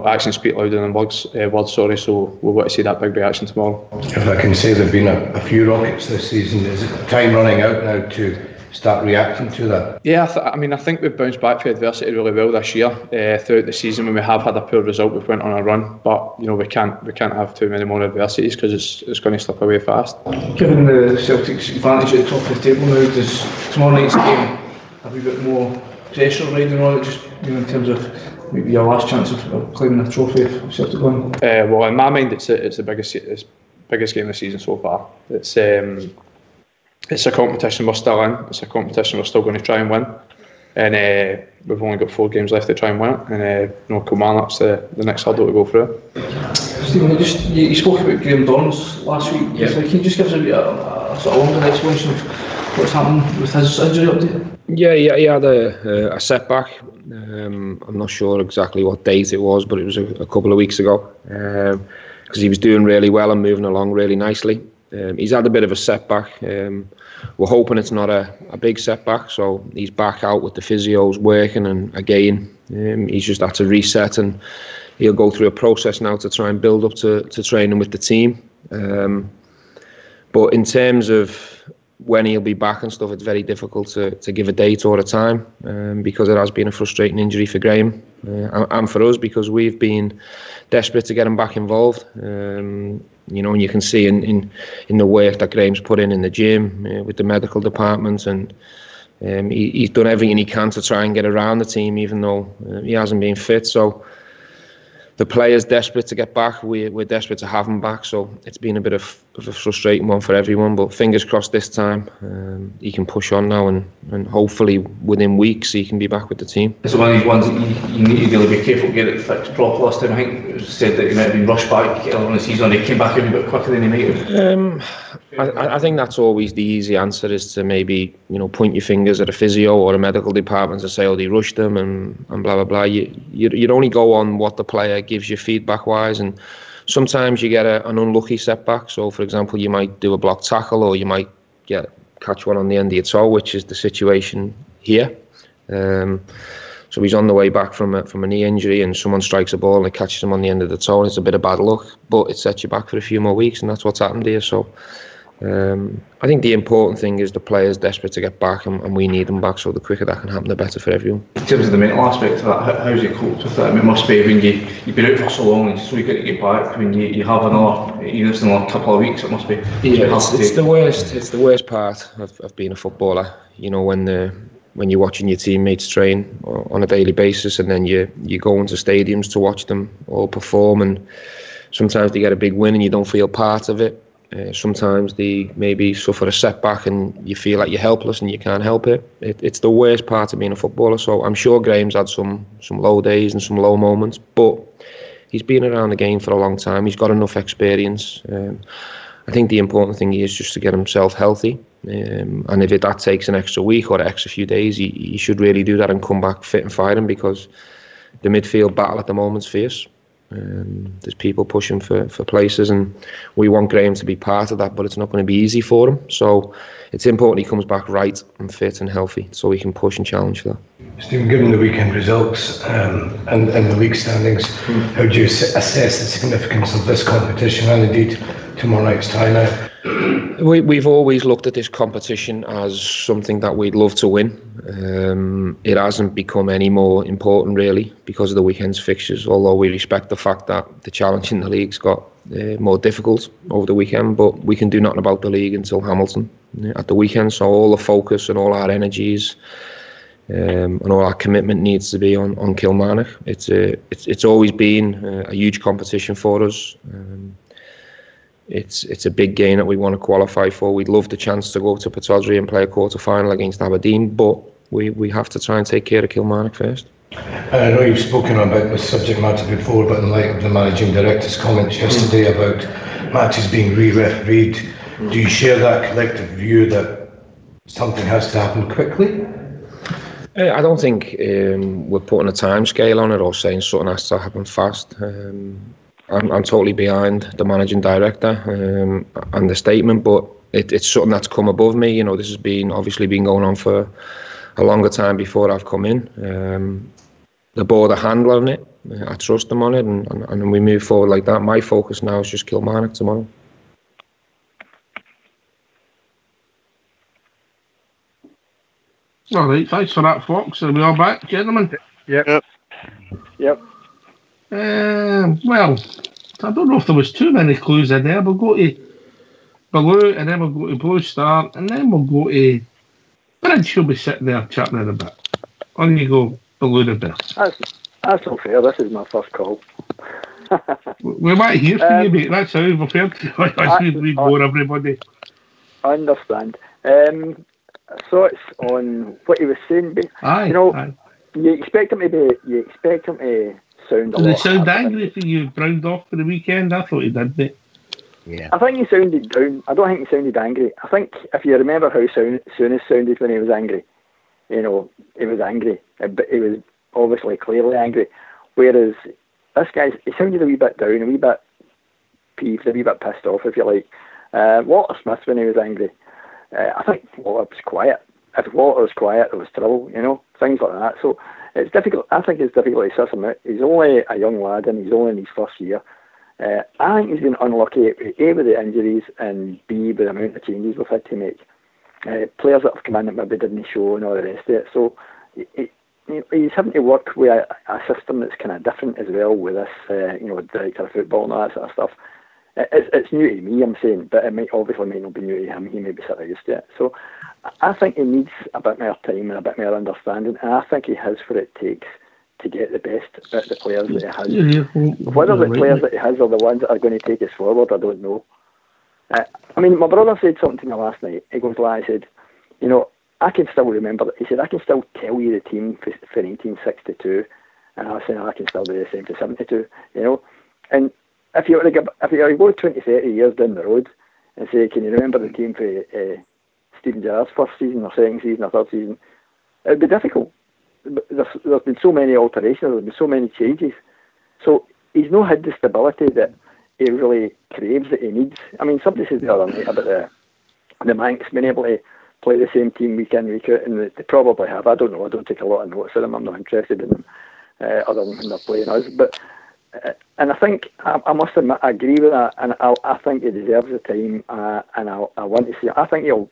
actions speak louder than words. So we want to see that big reaction tomorrow. If I can say there've been a few rockets this season, is it time running out now to start reacting to that? Yeah, I think we've bounced back from adversity really well this year. Throughout the season, when we have had a poor result, we've went on a run. But we can't have too many more adversities because it's going to slip away fast. Given the Celtic's advantage at the top of the table now, does tomorrow night's game have a bit more pressure riding on it? Just in terms of maybe your last chance of claiming a trophy if Celtic win? Well, in my mind, it's the biggest game of the season so far. It's a competition we're still in. It's a competition we're still going to try and win. And we've only got 4 games left to try and win it. And Kilmarnock's the next hurdle to go through. Stephen, you spoke about Graham Dorrans last week. Yeah. Can you just give us a sort of longer explanation of what's happened with his injury update? Yeah, he had a setback. I'm not sure exactly what date it was, but it was a couple of weeks ago. Because he was doing really well and moving along really nicely. He's had a bit of a setback. We're hoping it's not a big setback, so he's back out with the physios working, and again he's just had to reset, and he'll go through a process now to try and build up to training with the team. But in terms of when he'll be back and stuff, it's very difficult to give a date or a time, because it has been a frustrating injury for Graham and for us, because we've been desperate to get him back involved. And you can see in the work that Graham's put in the gym with the medical department, and he's done everything he can to try and get around the team, even though he hasn't been fit. So the player's desperate to get back. We're desperate to have him back. So it's been a bit of a frustrating one for everyone. But fingers crossed this time he can push on now, and hopefully within weeks he can be back with the team. It's one of these ones that you need to really be careful to get it fixed properly. Last time I think it was said that he might have been rushed back earlier in the season, and he came back a bit quicker than he might have. I think that's always the easy answer, is to maybe point your fingers at a physio or a medical department and say, oh, they rushed them and blah blah blah. You'd only go on what the player gives you feedback wise, and sometimes you get an unlucky setback. So for example, you might do a block tackle, or you might catch one on the end of your toe, which is the situation here. So he's on the way back from a knee injury, and someone strikes a ball and it catches him on the end of the toe, and it's a bit of bad luck, but it sets you back for a few more weeks, and that's what's happened here. So I think the important thing is the players desperate to get back, and we need them back. So the quicker that can happen, the better for everyone. In terms of the mental aspect of that, how's you coped with that? I mean, it must be when you've been out for so long and so you get to get back. When you have another couple of weeks, it must be. Yeah, it's the worst. It's the worst part of being a footballer. When you're watching your teammates train on a daily basis, and then you go into stadiums to watch them all perform, and sometimes they get a big win and you don't feel part of it. Sometimes they maybe suffer a setback and you feel like you're helpless and you can't help it. It's the worst part of being a footballer. So I'm sure Graham's had some low days and some low moments, but he's been around the game for a long time. He's got enough experience. I think the important thing is just to get himself healthy. And if that takes an extra week or an extra few days, he should really do that and come back fit and fighting, because the midfield battle at the moment's fierce. There's people pushing for places, and we want Graham to be part of that, but it's not going to be easy for him. So it's important he comes back right and fit and healthy, so he can push and challenge for that. Stephen, given the weekend results and the league standings, how do you assess the significance of this competition, and indeed tomorrow night's tie now? We've always looked at this competition as something that we'd love to win. It hasn't become any more important really because of the weekend's fixtures, although we respect the fact that the challenge in the league's got more difficult over the weekend, but we can do nothing about the league until Hamilton at the weekend, so all the focus and all our energies and all our commitment needs to be on Kilmarnock. It's always been a huge competition for us. It's a big game that we want to qualify for. We'd love the chance to go to Pittodrie and play a quarter-final against Aberdeen, but we have to try and take care of Kilmarnock first. I know you've spoken about this subject matter before, but in light of the managing director's comments yesterday about matches being re-refereed, do you share that collective view that something has to happen quickly? I don't think we're putting a time scale on it or saying something has to happen fast. I'm totally behind the managing director and the statement, but it's something that's come above me. You know, this has obviously been going on for a longer time before I've come in. The board are handling it. I trust them on it, and we move forward like that. My focus now is just Kilmarnock tomorrow. All right, thanks for that, Fox. Are we all back, gentlemen? Yep. Well, I don't know if there was too many clues in there. We'll go to Blue, and then we'll go to Blue Star, and then we'll go to Bridge. She'll be sitting there chatting in a bit. On you go, Blue the best. That's not fair. This is my first call. We might hear from you, mate. That's how we're fair to as we read more, everybody. I understand. Thoughts on what he was saying. Aye, you expect him to sound. Did he sound angry for you? Browned off for the weekend? I thought he did, mate. Yeah. I think he sounded down. I don't think he sounded angry. I think if you remember how Souness sounded when he was angry, he was angry, but he was obviously clearly angry. Whereas this guy, he sounded a wee bit down, a wee bit peeved, a wee bit pissed off, if you like. Walter Smith, when he was angry, I think Walter was quiet. If Walter was quiet, there was trouble, things like that. So it's difficult. I think it's difficult to suss him out. He's only a young lad and he's only in his first year. I think he's been unlucky, A, with the injuries, and B, with the amount of changes we've had to make. Players that have come in that maybe didn't show and all the rest of it. So he's having to work with a system that's kind of different as well with this, director of football and all that sort of stuff. It's new to me, I'm saying, but it might not be new to him. He may be sort of used to it. So I think he needs a bit more time and a bit more understanding, and I think he has what it takes to get the best out of the players that he has. Whether the players that he has are the ones that are going to take us forward, I don't know. My brother said something to me last night. He goes, he said, I can still remember, he said, I can still tell you the team for 1862, and I was saying, I can still do the same for 72, and if you were to go 20, 30 years down the road and say, can you remember the team for Stephen Gerrard's first season or second season or third season, it would be difficult. There's been so many alterations, there's been so many changes. So he's not had the stability that he really craves, that he needs. Somebody said the other night about the Manx being able to play the same team week in, week out, and they probably have. I don't know, I don't take a lot of notice of them, I'm not interested in them, other than when they're playing us. But and I think, I must admit, I agree with that, and I think he deserves the time, and I want to see. I think he'll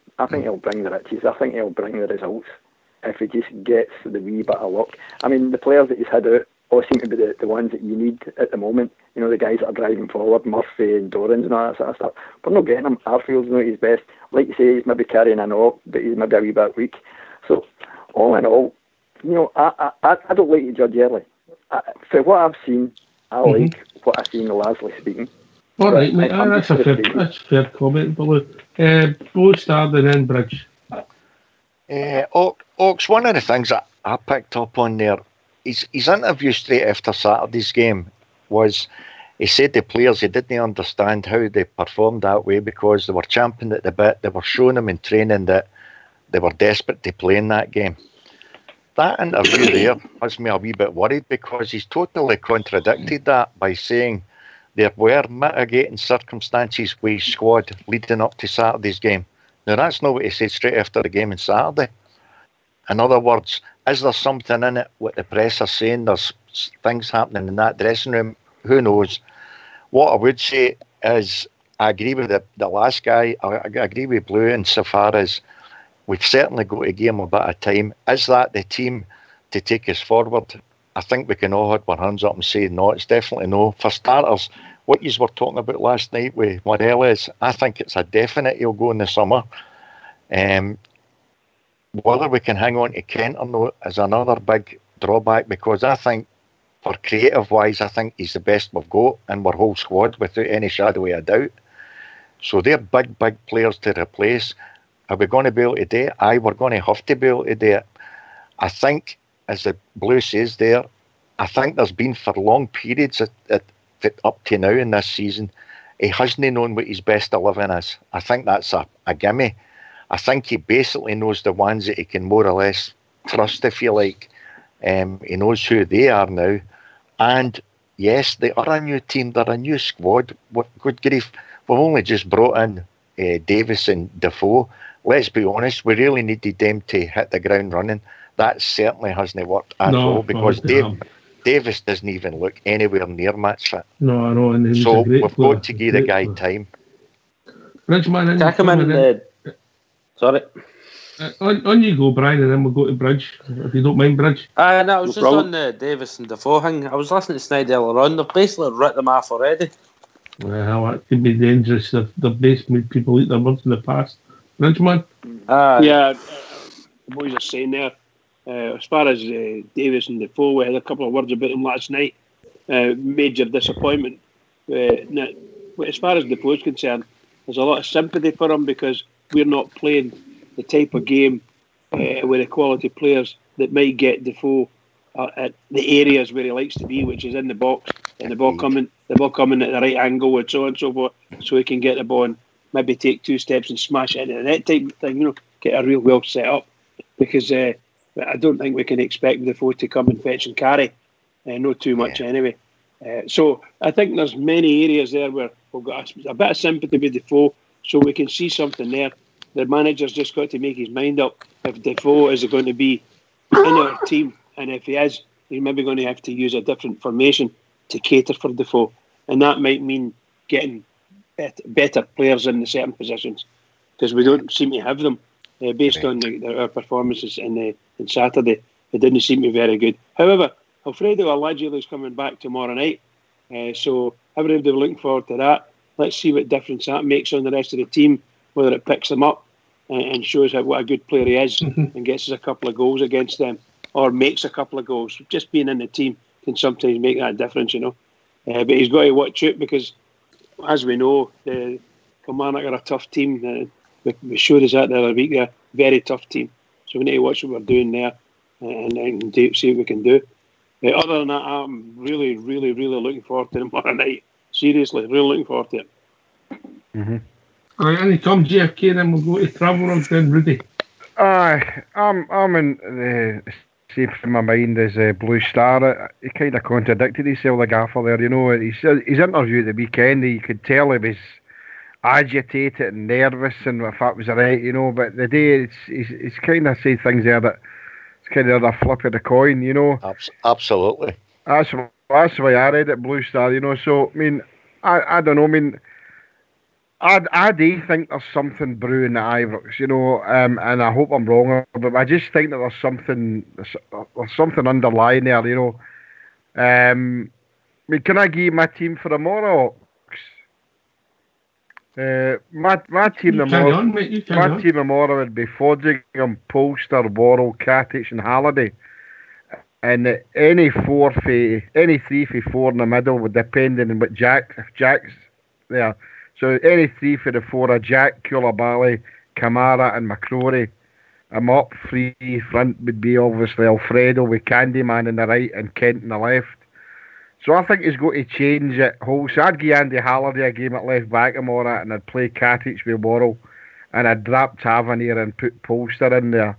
bring the riches. I think he'll bring the results if he just gets the wee bit of luck. The players that he's had out all seem to be the ones that you need at the moment. The guys that are driving forward, Murphy and Dorans and all that sort of stuff. We're not getting him. Arfield's not his best. Like you say, he's maybe carrying a knock, but he's maybe a wee bit weak. So all in all, I don't like to judge early. For what I've seen, I like what I've seen, largely speaking. All right, mate. That's a fair comment. But Blue Star and then Bridge. Oaks, one of the things that I picked up on there, his interview straight after Saturday's game was, he said the players, he didn't understand how they performed that way because they were champing at the bit. They were showing them in training that they were desperate to play in that game. That interview there has me a wee bit worried because he's totally contradicted that by saying there were mitigating circumstances with his squad leading up to Saturday's game. Now, that's not what he said straight after the game on Saturday. In other words, is there something in it what the press are saying? There's things happening in that dressing room. Who knows? What I would say is I agree with the last guy. I agree with Blue insofar as we've certainly got to give him a bit of time. Is that the team to take us forward? I think we can all hold our hands up and say no, it's definitely no. For starters, what you were talking about last night with Morelos, I think it's a definite he'll go in the summer. Whether we can hang on to Kent or not is another big drawback, because I think for creative wise, I think he's the best we've got in our whole squad without any shadow of a doubt. So they're big players to replace. Are we going to be able to do it? Aye, we're going to have to be able to do it. I think, as the Blue says there, I think there's been for long periods up to now in this season, he hasn't known what his best 11 is. I think that's a gimme. I think he basically knows the ones that he can more or less trust, if you like. He knows who they are now. And yes, they are a new team. They're a new squad. Good grief. We've only just brought in Davis and Defoe. Let's be honest, we really needed them to hit the ground running. That certainly hasn't worked at all, because Davis doesn't even look anywhere near match fit. No, I know. And so we've got to give the guy time. Bridgeman, sorry. On you go, Brian, and then we'll go to Bridge, if you don't mind, Bridge. No, I was just on the Davis and Defoe thing. I was listening to Snyder earlier on. They've basically ripped them off already. Well, that could be dangerous. They've basically made people eat their words in the past. Bridgeman? Yeah, the boys are saying there, as far as Davis and Defoe, we had a couple of words about them last night. Major disappointment. Now, as far as Defoe's concerned, there's a lot of sympathy for him, because we're not playing the type of game with the quality players that might get Defoe at the areas where he likes to be, which is in the box, and the ball coming at the right angle, and so on and so forth, so he can get the ball and maybe take 2 steps and smash it into the net type of thing, get a real well set up. Because I don't think we can expect Defoe to come and fetch and carry, not too much anyway. So I think there's many areas there where we've got a bit of sympathy with Defoe, so we can see something there. The manager's just got to make his mind up if Defoe is going to be in our team, and if he is, he's maybe going to have to use a different formation to cater for Defoe, and that might mean getting better players in the certain positions, because we don't seem to have them based on our performances in Saturday. It didn't seem to be very good. However, Alfredo allegedly is coming back tomorrow night, so everybody looking forward to that. Let's see what difference that makes on the rest of the team, whether it picks them up and shows what a good player he is and gets us a couple of goals against them, or makes a couple of goals. Just being in the team can sometimes make that difference, But he's got to watch out, because, as we know, the Kilmarnock are a tough team. We showed us that the other week. They're a very tough team. So we need to watch what we're doing there and see what we can do. Other than that, I'm really, really, really looking forward to tomorrow night. Seriously, really looking forward to it. Mm-hmm. All right, and come JFK, then we'll go to Travel then, Rudy. I'm in the same in my mind as Blue Star. He kind of contradicted himself, the gaffer there. His interview at the weekend, you could tell he was agitated and nervous, and if that was right, But the day, it's kind of said things there that it's kind of the flip of the coin, Absolutely. That's the way I read it, Blue Star, So I don't know. I do think there's something brewing at Ibrox, and I hope I'm wrong, but I just think that there's something underlying there, Can I give my team for tomorrow? My team tomorrow would be Fodringham, Polster, Worrell, Katic and Halliday, and any three for 4 in the middle, would depend on what Jack's there. So any 3 for the 4 are Jack, Koulibaly, Kamara and McCrory. I'm up 3 front would be obviously Alfredo with Candyman on the right and Kent on the left. So I think he's got to change it whole. So I'd give Andy Halliday a game at left back tomorrow, and I'd play Katic with Worrell, and I'd drop Tavernier and put Polster in there.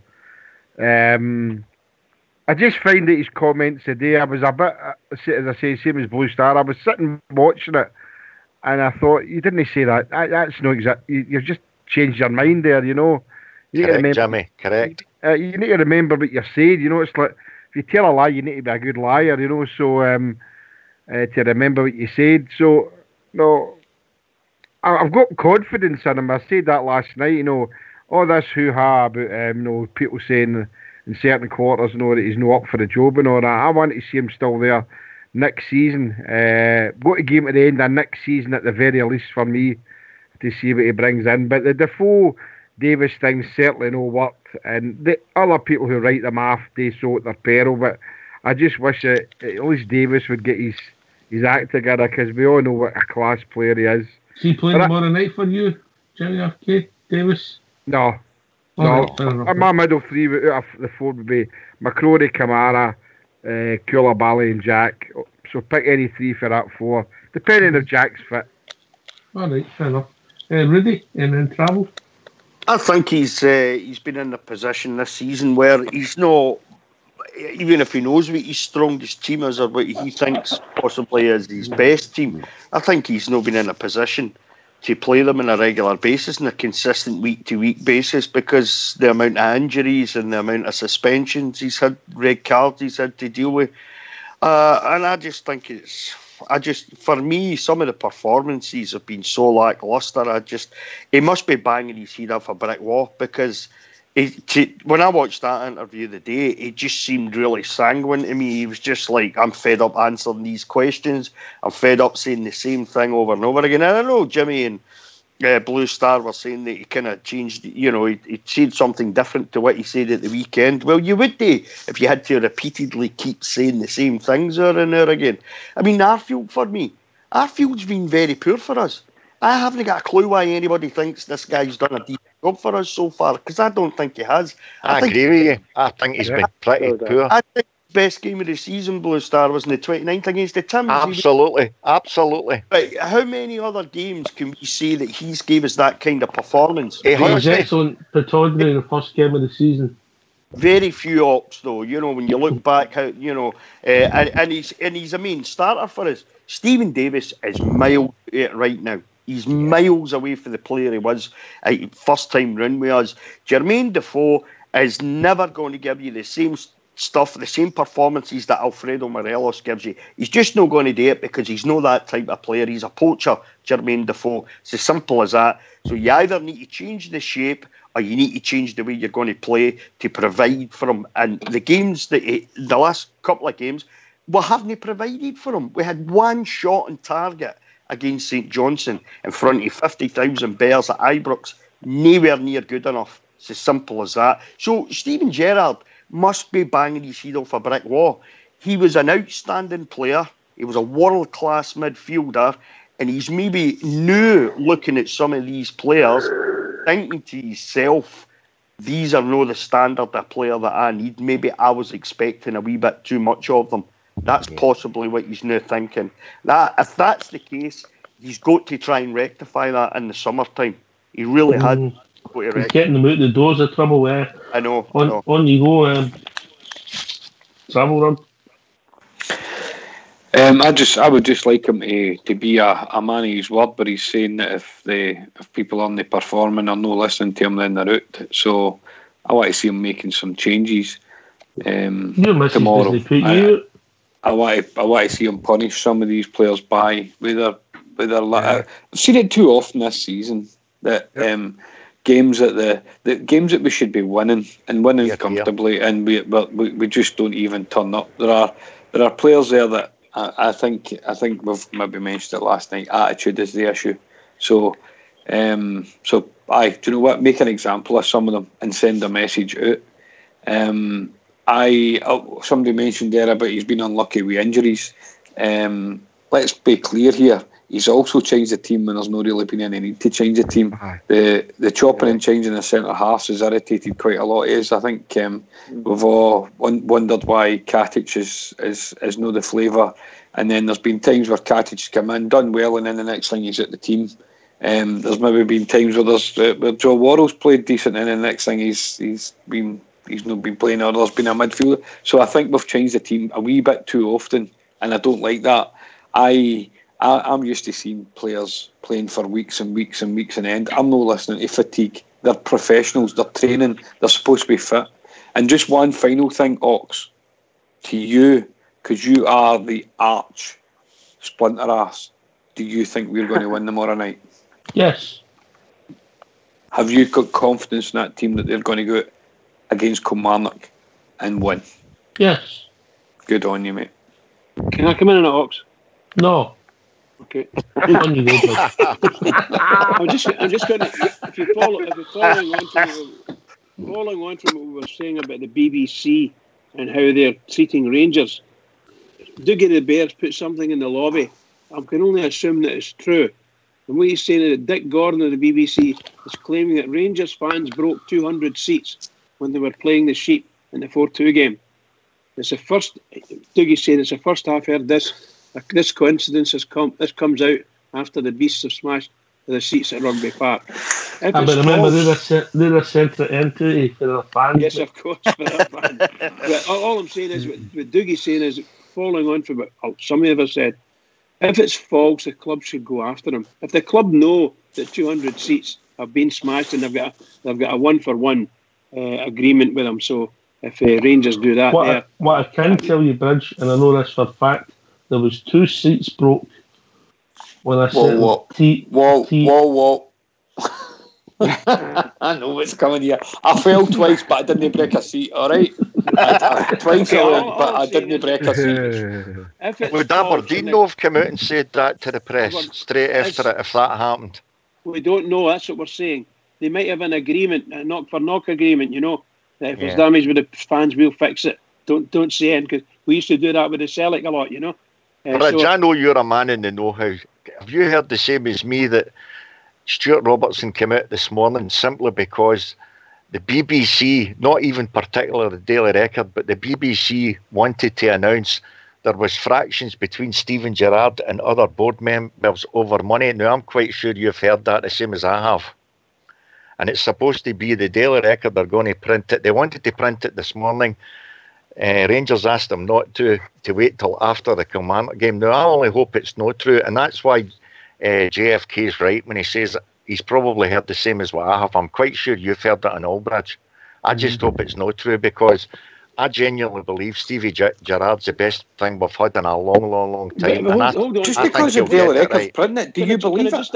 I just find that his comments today, I was a bit, as I say, same as Blue Star, I was sitting watching it, and I thought, you didn't say that. That's no exact. You've just changed your mind there, You correct, Jimmy. Correct. You need to remember what you said. It's like if you tell a lie, you need to be a good liar. So to remember what you said. So no, I've got confidence in him. I said that last night. You know, all this hoo-ha about you know, people saying in certain quarters, you know, that he's not up for the job and all that. I want to see him still there next season. Got to give him at the end of next season at the very least for me to see what he brings in. But the Defoe Davis thing certainly no worked, and the other people who write them off, they so at their peril. But I just wish that at least Davis would get his act together, because we all know what a class player he is. Is he playing tomorrow night for you, Jimmy Arcade Davis? No. My middle three out of the four would be McCrory, Kamara, Koulibaly and Jack. So pick any three for that four, depending if Jack's fit. All right, fair enough. Rudy, and then travel. I think he's been in a position this season where he's not, even if he knows what his strongest team is or what he thinks possibly is his best team, I think he's not been in a position to play them on a regular basis, on a consistent week-to-week basis, because the amount of injuries and the amount of suspensions he's had, red cards he's had to deal with. And I just think for me, some of the performances have been so lacklustre. He must be banging his head off a brick wall, because when I watched that interview the day, it just seemed really sanguine to me. He was just like, I'm fed up answering these questions. I'm fed up saying the same thing over and over again. And I know Jimmy and Blue Star were saying that he kind of changed, you know, he said something different to what he said at the weekend. Well, you would do if you had to repeatedly keep saying the same things over and over again. I mean, Arfield's been very poor for us. I haven't got a clue why anybody thinks this guy's done a decent job for us so far, because I don't think he has. I agree with you. I think he's been pretty poor. I think the best game of the season, Blue Star, was in the 29th against the Tims. Absolutely. But how many other games can we say that he's gave us that kind of performance? He was excellent Pittodrie in the first game of the season. Very few ops, though. You know, when you look back, how and he's a main starter for us. Stephen Davis is miles right now. He's miles away from the player he was first time round with us. Jermaine Defoe is never going to give you the same stuff, the same performances that Alfredo Morelos gives you. He's just not going to do it, because he's not that type of player. He's a poacher, Jermaine Defoe. It's as simple as that. So you either need to change the shape, or you need to change the way you're going to play to provide for him. And the games the last couple of games, we haven't provided for him. We had one shot on target against St Johnstone in front of 50,000 bears at Ibrox. Nowhere near good enough. It's as simple as that. So Steven Gerrard must be banging his head off a brick wall. He was an outstanding player. He was a world-class midfielder, and he's maybe new looking at some of these players, thinking to himself, these are no the standard of player that I need. Maybe I was expecting a wee bit too much of them. That's possibly what he's now thinking. If that's the case, he's got to try and rectify that in the summertime. He really had. He's getting them out the doors of trouble. I know. On you go, travel run. I would just like him to be a man of his word, but he's saying that if people aren't performing or no listening to him, then they're out. So I want to see him making some changes tomorrow. I want to see him punish some of these players with their I've seen it too often this season that games that we should be winning and winning comfortably, and we just don't even turn up. There are players there that I think we've maybe mentioned it last night. Attitude is the issue. So do you know what? Make an example of some of them and send a message out. Somebody mentioned there about he's been unlucky with injuries. Let's be clear here. He's also changed the team when there's not really been any need to change the team. The chopping and changing the centre halves has irritated quite a lot of us. I think we've all wondered why Katic is not the flavour. And then there's been times where Katic has come in, done well, and then the next thing he's at the team. There's maybe been times where Joe Worrell's played decent, and then the next thing he's not been playing, or there's been a midfielder. So I think we've changed the team a wee bit too often, and I don't like that. I'm used to seeing players playing for weeks and weeks and weeks on end. I'm not listening to fatigue. They're professionals, they're training, they're supposed to be fit. And just one final thing, Ox, to you, because you are the arch splinter ass, do you think we're going to win tomorrow night? Yes. Have you got confidence in that team that they're going to go against Kilmarnock and win? Yes. Good on you, mate. Can I come in on it, Ox? No. Okay. On you go, bud. I'm just going to. If you're following on from what we were saying about the BBC and how they're treating Rangers, Dougie the Bears put something in the lobby. I can only assume that it's true. And what he's saying is that Dick Gordon of the BBC is claiming that Rangers fans broke 200 seats when they were playing the Sheep in the 4-2 game. It's the first. Dougie's saying it's the first I've heard this. This coincidence this comes out after the Beasts have smashed the seats at Rugby Park. But remember, they're a central entity for the fans. Yes, of course, for their fans. But all I'm saying is, what Dougie's saying is, following on from what somebody of us said, if it's false, the club should go after them. If the club know that 200 seats have been smashed and they've got a 1-for-1 agreement with them, so if Rangers do that, what I can tell you, Bridge, and I know this for a fact, there was 2 seats broke when I said Whoa. I know what's coming here. I fell twice, but I didn't break a seat, alright? Twice I learned, but I didn't break a seat. Would Aberdeen know have come out and said that to the press straight after it if that happened? We don't know, that's what we're saying. They might have an agreement, a knock-for-knock agreement, you know, that if there's damage with the fans, we'll fix it. Don't say it, because we used to do that with the Celtic a lot, you know. Bridge, I know you're a man in the know-how. Have you heard the same as me that Stuart Robertson came out this morning simply because the BBC, not even particularly the Daily Record, but the BBC wanted to announce there was fractions between Stephen Gerrard and other board members over money. Now, I'm quite sure you've heard that the same as I have. And it's supposed to be the Daily Record. They're going to print it. They wanted to print it this morning. Rangers asked them not to wait till after the Kilmarnock game. Now, I only hope it's not true, and that's why JFK is right when he says he's probably heard the same as what I have. I'm quite sure you've heard that in Albridge. I just hope it's not true, because I genuinely believe Stevie Gerrard's the best thing we've had in a long time. Hold on. Just because the Daily Record's printing it, do you believe it?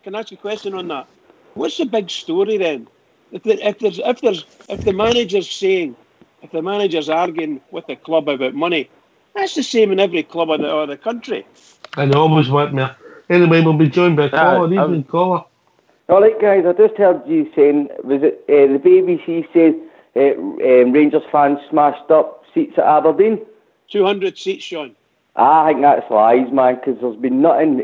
Can I ask you a question on that? What's the big story then? If the manager's saying, if the manager's arguing with the club about money, that's the same in every club of the country. And they always want me. Anyway, we'll be joined by Caller. Evening, Caller. All right, guys, I just heard you saying, was it the BBC said Rangers fans smashed up seats at Aberdeen? 200 seats, Sean. I think that's lies, man, because there's been nothing.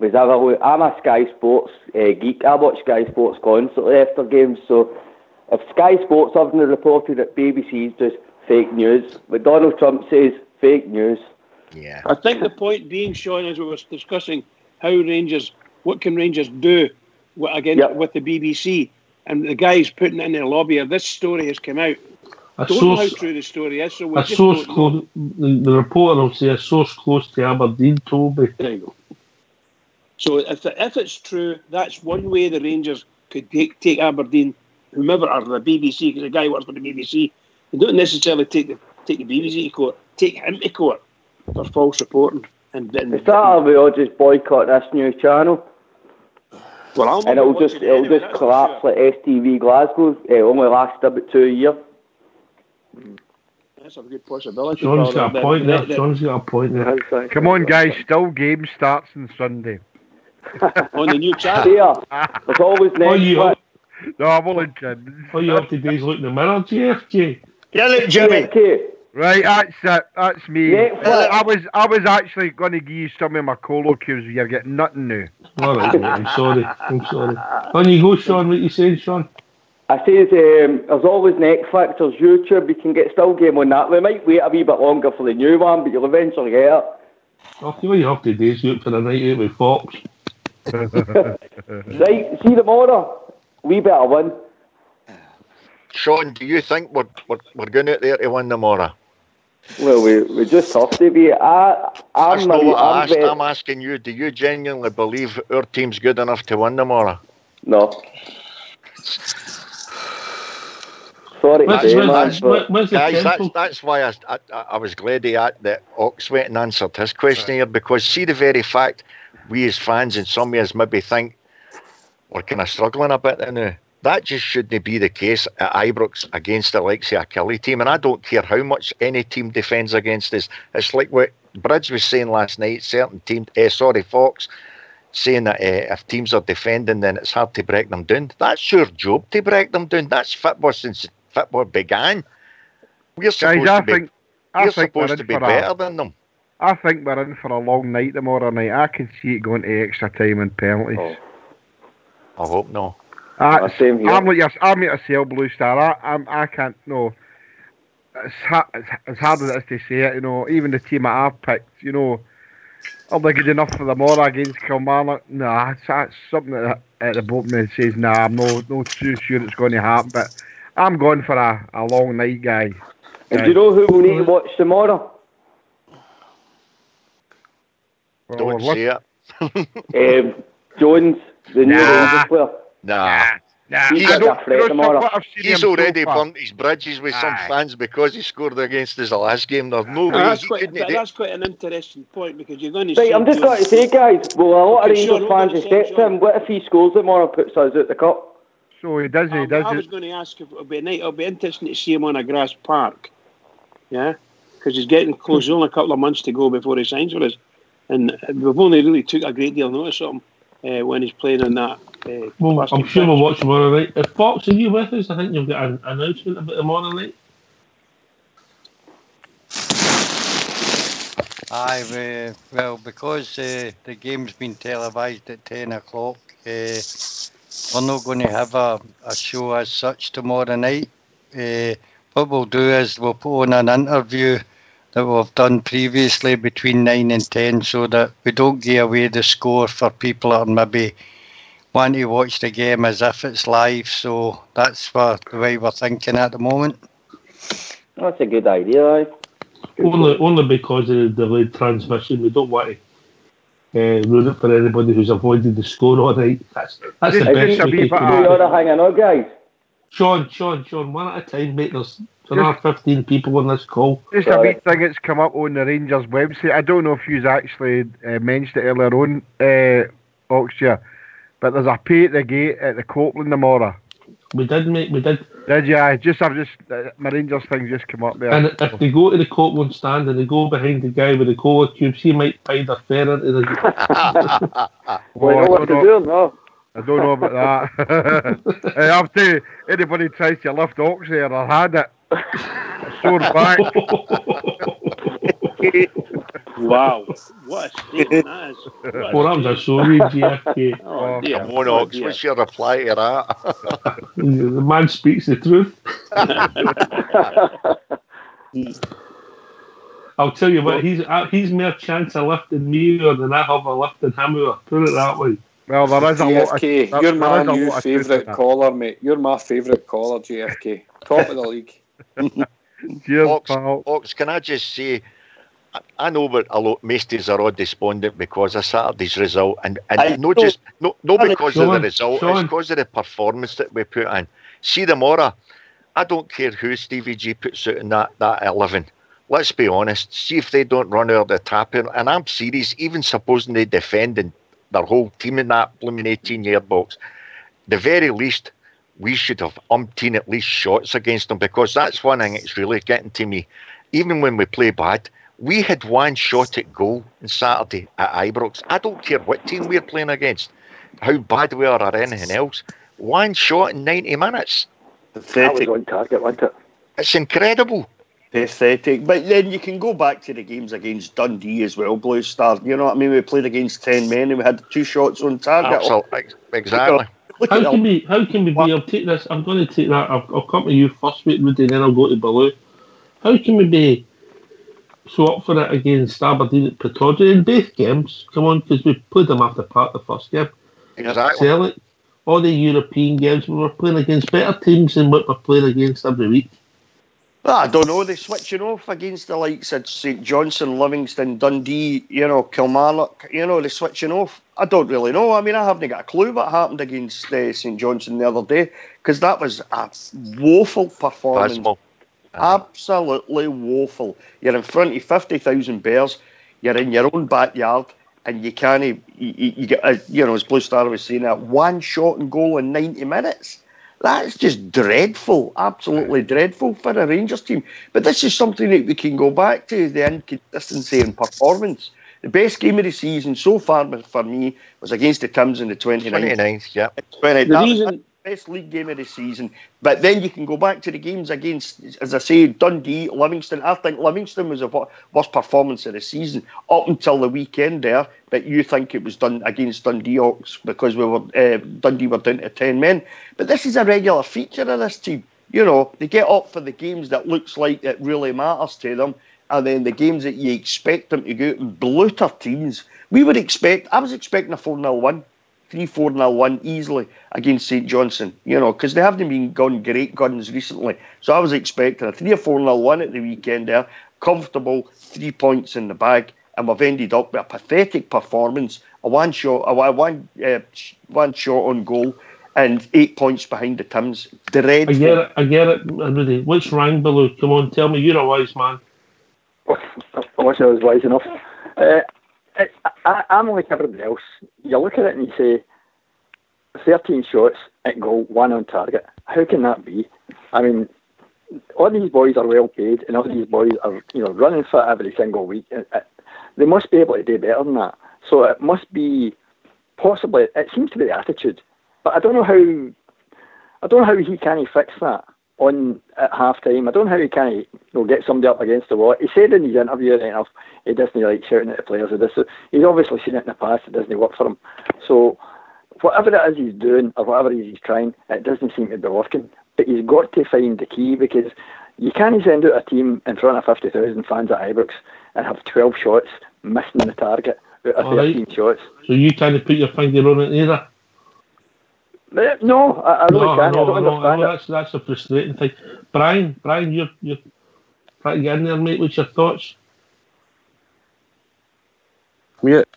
I'm a Sky Sports geek. I watch Sky Sports constantly after games, so if Sky Sports haven't reported that BBC's just fake news, but Donald Trump says fake news. Yeah. I think the point being, Sean, as we were discussing, what can Rangers do with the BBC, and the guys putting it in their lobby, this story has come out. I don't know how true the story is, so we just don't know. The reporter will say a source close to Aberdeen told me. There you go. So if it's true, that's one way the Rangers could take Aberdeen, whomever, or the BBC, because the guy works for the BBC. They don't necessarily take the BBC to court. Take him to court for false reporting. Is that how we all just boycott this new channel? Well, and it'll just collapse like STV Glasgow. It only lasts about 2 years. That's a good possibility. John's got a point there. Come on, guys. Still game starts on Sunday. On the new channel. There's always Netflix. No, I'm only kidding. All you have to do is look in the mirror, JFK. Yeah, look, Jimmy. Right, that's it. That's me. I was actually going to give you some of my colo cues. You're getting nothing now. All right, mate, I'm sorry. On you go, Sean. What you saying, Sean? I says there's always Netflix, there's YouTube. You can get still game on that. We might wait a wee bit longer for the new one, but you'll eventually get it. Okay, what you have to do is look for the night out with Fox. Right, see tomorrow. We better win. Sean, do you think we're going out there to win tomorrow? Well, we just have to be. I'm asking you, do you genuinely believe our team's good enough to win tomorrow? No. Sorry, guys, that's why I was glad that Ox went and answered his question here, because see the very fact we as fans in some ways maybe think we're kind of struggling a bit now. That just shouldn't be the case at Ibrox against the likes of a Kelly team. And I don't care how much any team defends against us. It's like what Bridge was saying last night, certain teams, Fox, saying that if teams are defending, then it's hard to break them down. That's your job to break them down. That's football since football began. We're supposed to be better than them. I think we're in for a long night tomorrow night. I can see it going to extra time and penalties. Oh. I hope not. I'm like yourself, Blue Star. I can't. No, it's hard as it is to say it. You know, even the team that I've picked. You know, are they good enough for tomorrow against Kilmarnock? Nah, it's something that at the boatman says. Nah, I'm not too sure it's going to happen. But I'm going for a long night, guys. And do you know who we need to watch tomorrow? Don't say it. Jones, the new Rangers player. Nah. He's already burnt his bridges with some fans because he scored against us the last game. There's no way that's quite an interesting point because you're going to see... I'm just going to say, guys, well, a lot of Rangers fans have said to him, what if he scores tomorrow and puts us out the cup? So he does. I was going to ask if it'll be interesting to see him on a grass park. Yeah? Because he's getting close. There's only a couple of months to go before he signs for us. And we've only really took a great deal of notice of him when he's playing in that. Well, I'm sure we'll watch tomorrow night. If Fox, are you with us? I think you'll get an announcement about tomorrow night. Aye, well, because the game's been televised at 10 o'clock, we're not going to have a show as such tomorrow night. What we'll do is we'll put on an interview that we've done previously between 9 and 10 so that we don't give away the score for people that are maybe want to watch the game as if it's live. So that's the way we're thinking at the moment. That's a good idea, right? Only because of the delayed transmission. We don't want to ruin it for anybody who's avoided the score all night. That's the best we can do. You're hanging on, guys. Sean, one at a time, mate. There's another 15 people on this call. Just a wee thing that's come up on the Rangers website. I don't know if you actually mentioned it earlier on, Oxshire, but there's a pay at the gate at the Copeland tomorrow. We did, mate. We did. Did you? My Rangers thing just come up there. And if they go to the Copeland stand and they go behind the guy with the cola cubes, he might find a fare into the. I don't know about that. I'll tell you, anybody tries to lift ox there, I had it. Sore back. Wow, what a statement that is. Well, that was a sorry GFK. Come on, Ox, what's your reply to that? The man speaks the truth. I'll tell you what, he's more chance of lifting me than I have of lifting him. Put it that way. Well, there is a GFK, lot of... You're my new favourite caller, mate. You're my favourite caller, GFK. Top of the league. Cheers, Ox, can I just say, I know that most of us are all despondent because of Saturday's result, and not because of the result, it's because of the performance that we put in. See tomorrow, I don't care who Stevie G puts out in that 11. Let's be honest. See if they don't run out of the tap, and I'm serious. Even supposing they defend and their whole team in that blooming 18-yard box, the very least, we should have umpteen at least shots against them, because that's one thing that's really getting to me. Even when we play bad, we had one shot at goal on Saturday at Ibrox. I don't care what team we're playing against, how bad we are or anything else. One shot in 90 minutes. Pathetic. That was on target, wasn't it? It's incredible. Pathetic. But then you can go back to the games against Dundee as well, Blue Star. You know what I mean? We played against 10 men and we had 2 shots on target. Absolutely. Exactly. How can we be? I'll take this. I'm going to take that. I'll come to you first, mate, Rudy, and then I'll go to Baloo. How can we be so up for it against Aberdeen at Pittodrie in both games? Come on, because we played them after part the first game. Exactly. Celtic, all the European games, we were playing against better teams than what we're playing against every week. I don't know. They're switching off against the likes of St Johnstone, Livingston, Dundee, Kilmarnock. They're switching off. I don't really know. I mean, I haven't got a clue what happened against St Johnstone the other day, because that was a woeful performance. Absolutely woeful. You're in front of 50,000 bears. You're in your own backyard, and you can't, you get, as Blue Star was saying, that one shot and goal in 90 minutes. That's just dreadful, absolutely dreadful for a Rangers team. But this is something that we can go back to, the inconsistency in performance. The best game of the season so far for me was against the Tims on the 29th. 29th, yeah. That was the best league game of the season. But then you can go back to the games against, as I say, Dundee, Livingston. I think Livingston was the worst performance of the season up until the weekend there. But you think it was done against Dundee Hawks because Dundee were down to 10 men. But this is a regular feature of this team. They get up for the games that looks like it really matters to them. And then the games that you expect them to go out and bloater teams. I was expecting a 4-0 win. 3-4-0 win easily against St Johnstone, because they haven't been gone great guns recently. So I was expecting a 3 or 4-0 win at the weekend there, comfortable, 3 points in the bag, and we've ended up with a pathetic performance, one shot on goal, and 8 points behind the Tims. Dreadful. I get it, everybody. What's wrong, Baloo? Come on, tell me. You're a wise man. I wish I was wise enough. I'm like everybody else. You look at it and you say, 13 shots at goal, 1 on target. How can that be? I mean, all these boys are well paid, and all these boys are, running fit every single week. They must be able to do better than that. So it must be possibly. It seems to be the attitude, but I don't know how he can fix that on at half time. I don't know how he can get somebody up against the wall. He said in his interview enough he doesn't like shouting at the players of this. So he's obviously seen it in the past. It doesn't work for him. So whatever it is he's doing or whatever it is he's trying, it doesn't seem to be working. But he's got to find the key, because you can't send out a team in front of 50,000 fans at Ibrox and have 12 shots missing the target out of 13 shots. So you kind of put your finger on it either? No, I really can't. I don't understand it. That's a frustrating thing. Brian, you're trying to get in there, mate. What's your thoughts? Mute.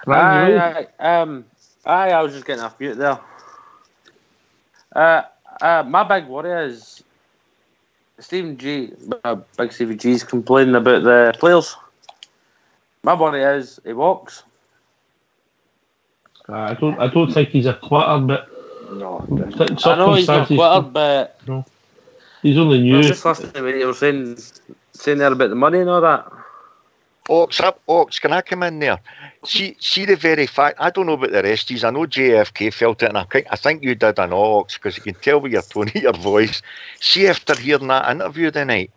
Brian, I was just getting off mute there. My big worry is Stephen G's complaining about the players. My worry is he walks. I don't think he's a quitter, but no. I know he's not a quitter, but no, he's only new. I was just listening to what you were saying there about the money and all that. Ox, can I come in there? See the very fact, I don't know about the rest of you, I know JFK felt it, and I think you did an Ox, because you can tell with your tone of your voice. See, after hearing that interview tonight,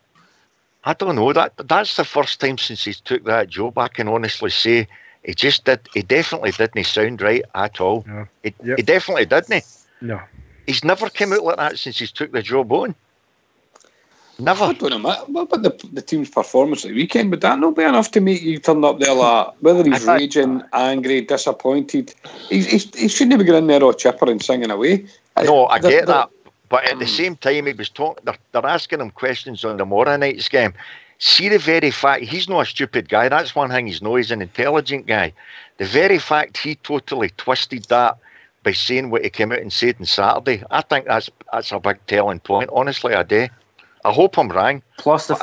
I don't know, that's the first time since he took that job, I can honestly say, he definitely didn't sound right at all. No. He definitely didn't. No. He's never come out like that since he's took the job on. Never. I don't know, what about the team's performance at the weekend? Would that not be enough to make you turn up there like, whether he's raging, angry, disappointed? He shouldn't be going in there all chipper and singing away. No, I get that. But at the same time, he was talking. They're asking him questions on tomorrow night's game. See the very fact, he's not a stupid guy. That's one thing he's no, he's an intelligent guy. The very fact he totally twisted that by saying what he came out and said on Saturday, I think that's a big telling point. Honestly, I do. I hope I'm wrong. Plus the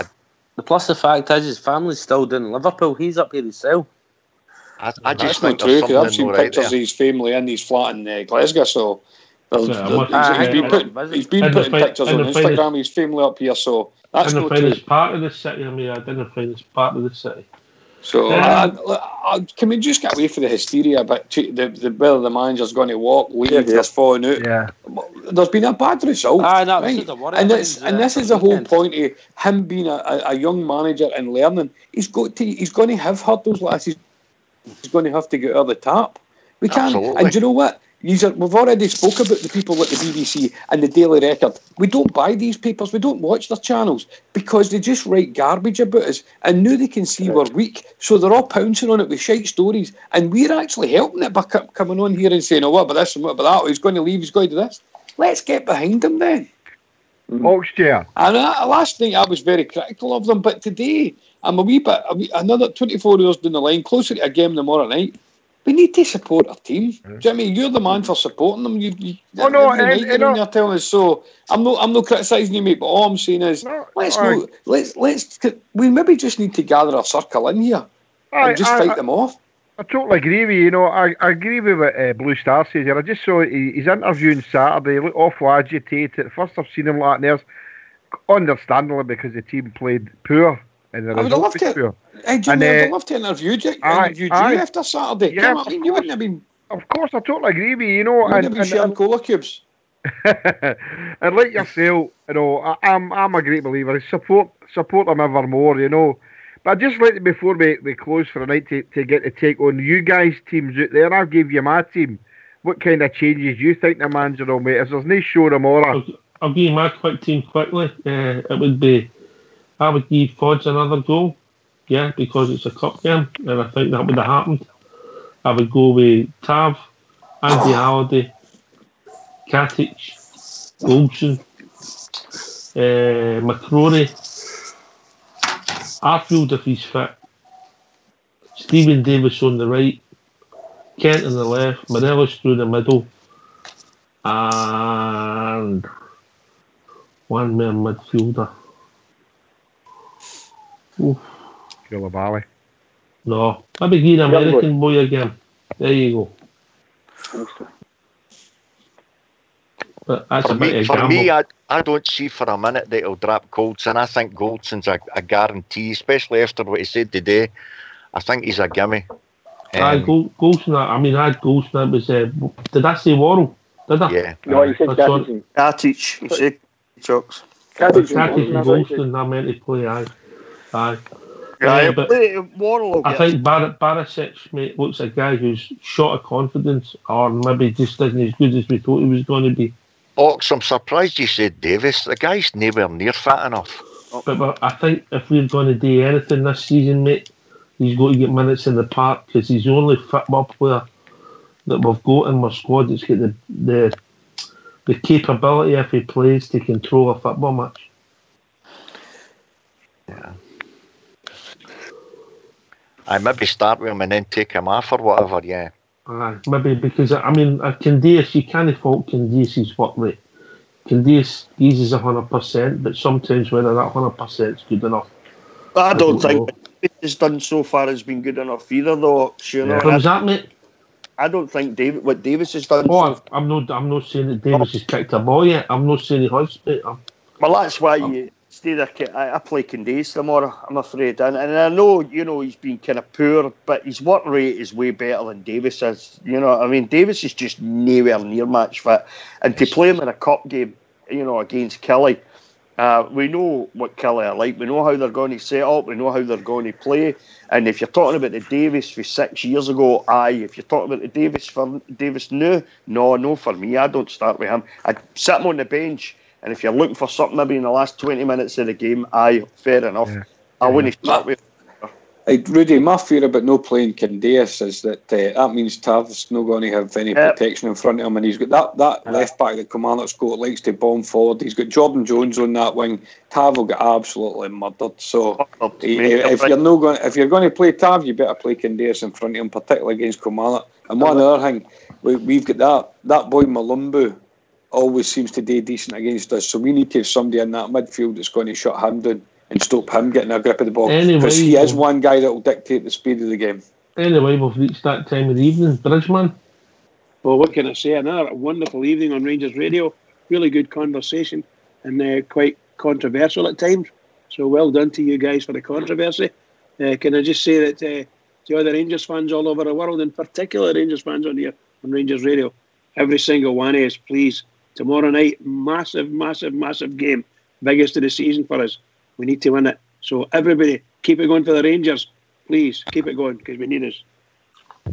fact is his family's still down in Liverpool. He's up here himself. I just think true, because I've seen pictures of his family in his flat in Glasgow, so he's been putting pictures on Instagram of his family up here, so that's not true. It's part of the city. I mean, I didn't find it's part of the city. So can we just get away from the hysteria about whether the manager's going to walk, leave, there's falling out? Yeah. There's been a bad result, right? And this is the whole point of him being a young manager and learning. He's going to have hurdles like this. He's going to have to get out of the tap. We can't. Absolutely. And do you know what? We've already spoke about the people at the BBC and the Daily Record. We don't buy these papers. We don't watch their channels because they just write garbage about us. And now they can see we're weak, so they're all pouncing on it with shite stories. And we're actually helping it by coming on here and saying, "Oh, what about this and what about that? He's going to leave. He's going to do this." Let's get behind him then. Oxchair. And last night I was very critical of them, but today I'm another 24 hours down the line, closer to a game tomorrow night. We need to support our team. Do you know what I mean? You're the man for supporting them. You're telling us so. I'm not criticising you, mate. But all I'm saying is, we maybe just need to gather a circle in here and just fight them off. I totally agree with you. You know, I agree with what Blue Star says here. I just saw his interview on Saturday. He looked awful agitated. First I've seen him like that. There's understandably because the team played poor. And I would have loved to. Hey, Jimmy, I would have loved to interview you after Saturday. Yeah, I mean, you wouldn't have been. Of course, I totally agree with you. You know, You wouldn't have been sharing cola cubes. And like yourself, you know, I'm a great believer. I support them ever more, you know. But I'd just like to, before we close for the night, to get to take on you guys' teams out there. I'll give you my team. What kind of changes you think the manager will make? If there's no show tomorrow, I'll give you my quick team quickly. It would be, I would give Fodge another goal, yeah, because it's a cup game, and I think that would have happened. I would go with Tav, Andy Halliday, Katic, Goldson, McCrory, Arfield if he's fit, Stephen Davis on the right, Kent on the left, Morelos through the middle, and one man midfielder. Koulibaly. No, maybe give an American boy again. There you go. But that's for a bit me, of for gamble. me, I don't see for a minute that he'll drop Goldson. I think Goldson's a guarantee, especially after what he said today. I think he's a gimme. Golson. I mean, I had Golson. It was. Did I say Worrell? Did I? Yeah. No, you said Katic. Katic. You said Chucks. Katic and Golson. I meant to play. Aye. Yeah, but Worrell. I think Barisic, mate, looks a guy who's short of confidence, or maybe just isn't as good as we thought he was going to be. Ox, I'm surprised you said Davis. The guy's nowhere near fit enough. But I think if we're going to do anything this season, mate, he's got to get minutes in the park because he's the only football player that we've got in our squad that's got the capability, if he plays, to control a football match. Yeah. I maybe start with him and then take him off or whatever, yeah. Maybe because, I mean, Candias, you can't fault Candias' work rate. Candias uses 100%, but sometimes whether that 100% is good enough. I don't think what he's done so far has been good enough either, though. You know, What was that, mate? I don't think what Davis has done. Oh, I'm not saying that Davis has kicked a ball yet. I'm not saying he has, mate. Well, that's why you stay there. I play Candice tomorrow, I'm afraid. And I know, you know, he's been kind of poor, but his work rate is way better than Davis is. You know, I mean, Davis is just nowhere near match fit. And to play him in a cup game, you know, against Kelly, we know what Kelly are like. We know how they're going to set up. We know how they're going to play. And if you're talking about the Davis for 6 years ago, aye. If you're talking about the Davis now, no, for me. I don't start with him. I'd sit him on the bench. And if you're looking for something maybe in the last 20 minutes of the game, aye, fair enough. Yeah. I wouldn't start with. Rudy, my fear about no playing Candias is that that means Tav's not going to have any protection in front of him, and he's got that left back that Kilmarnock's got likes to bomb forward. He's got Jordan Jones on that wing. Tav will get absolutely murdered. So if you're going to play Tav, you better play Candias in front of him, particularly against Kilmarnock. And one other thing, we've got that boy Malumbu. Always seems to do decent against us, so we need to have somebody in that midfield that's going to shut him down and stop him getting a grip of the ball, because he is one guy that will dictate the speed of the game. Anyway, we've reached that time of the evening. Bridgeman? Well, what can I say? Another wonderful evening on Rangers Radio. Really good conversation and quite controversial at times. So well done to you guys for the controversy. Can I just say that to other Rangers fans all over the world, in particular Rangers fans on here on Rangers Radio, every single one of us, please, tomorrow night, massive game. Biggest of the season for us. We need to win it. So everybody, keep it going for the Rangers. Please, keep it going, because we need us.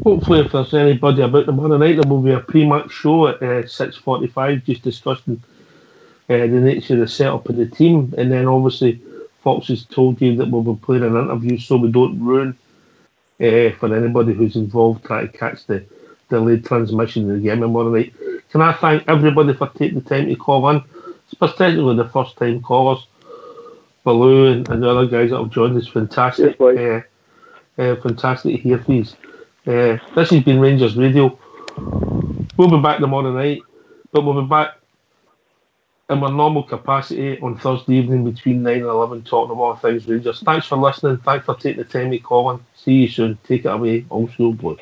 Hopefully, if there's anybody about tomorrow night, there will be a pre-match show at 6:45, just discussing the nature of the setup of the team. And then, obviously, Fox has told you that we'll be playing an interview so we don't ruin for anybody who's involved trying to catch the delayed transmission of the game tomorrow night. Can I thank everybody for taking the time to call in, particularly the first-time callers, Baloo and the other guys that have joined us. Fantastic. Fantastic to hear these. This has been Rangers Radio. We'll be back tomorrow night, but we'll be back in my normal capacity on Thursday evening between 9 and 11 talking about all things Rangers. Thanks for listening. Thanks for taking the time to call in. See you soon. Take it away. Also, Blue.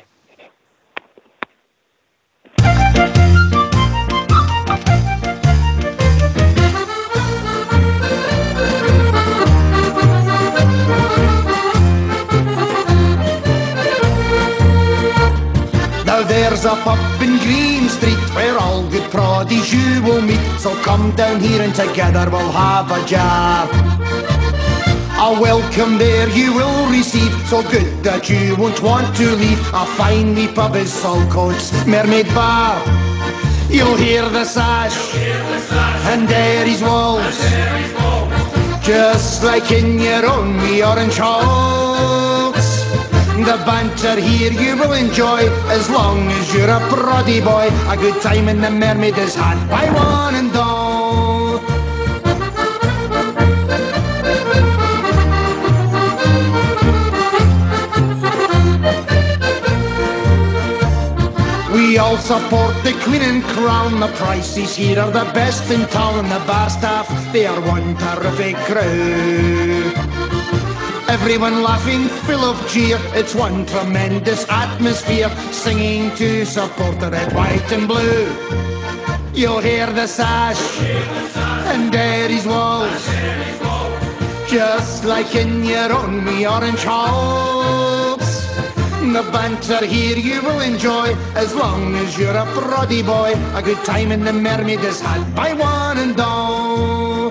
Now there's a pub in Green Street where all good proddies you will meet. So come down here and together we'll have a jar. A welcome there you will receive, so good that you won't want to leave. A fine wee pub is Saltcoats Mermaid Bar. You'll hear the sash and Derry's walls, just like in your own wee orange halls. The banter here you will enjoy, as long as you're a proddy boy. A good time in the Mermaid is had by one and all. We all support the Queen and Crown. The prices here are the best in town. The bar staff, they are one terrific crew. Everyone laughing, full of cheer. It's one tremendous atmosphere, singing to support the red, white and blue. You'll hear the sash and Derry's walls, just like in your own wee orange halls. The banter here you will enjoy, as long as you're a proddy boy. A good time in the Mermaid is had by one and all.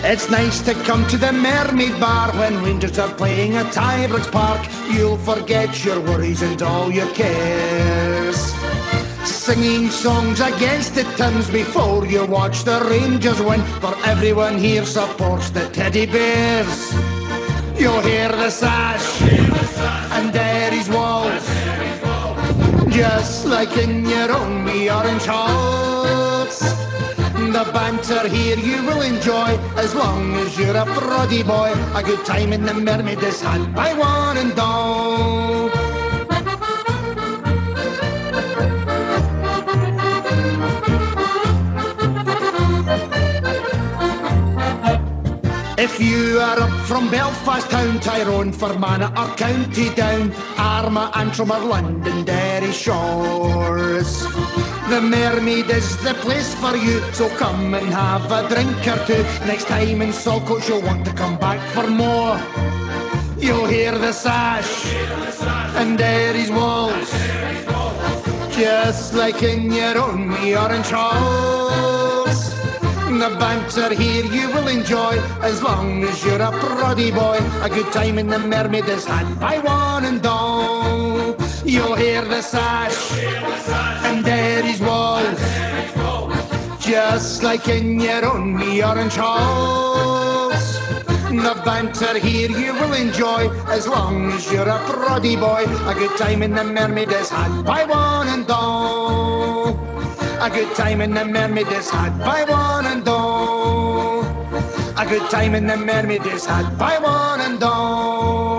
It's nice to come to the Mermaid Bar when Rangers are playing at Ibrox Park. You'll forget your worries and all your cares, singing songs against the Thames before you watch the Rangers win. For everyone here supports the Teddy Bears. You'll hear the sash and Derry's walls, just like in your own wee orange halls. The banter here you will enjoy, as long as you're a proddy boy. A good time in the Mermaid is had by one and all. If you are up from Belfast town, Tyrone, Fermanagh or County Down, Armagh, Antrim or London, Derry shores, the Mermaid is the place for you, so come and have a drink or two. Next time in Saltcoats you'll want to come back for more. You'll hear the sash and Derry's walls, just like in your own wee orange halls. The banter here you will enjoy, as long as you're a proddy boy. A good time in the Mermaid is had by one and all. You'll hear the sash and Derry's walls, just like in your own wee orange halls. The banter here you will enjoy, as long as you're a proddy boy. A good time in the Mermaid is had by one and all. A good time in the Mermaid is had by one and all. A good time in the Mermaid is had by one and all.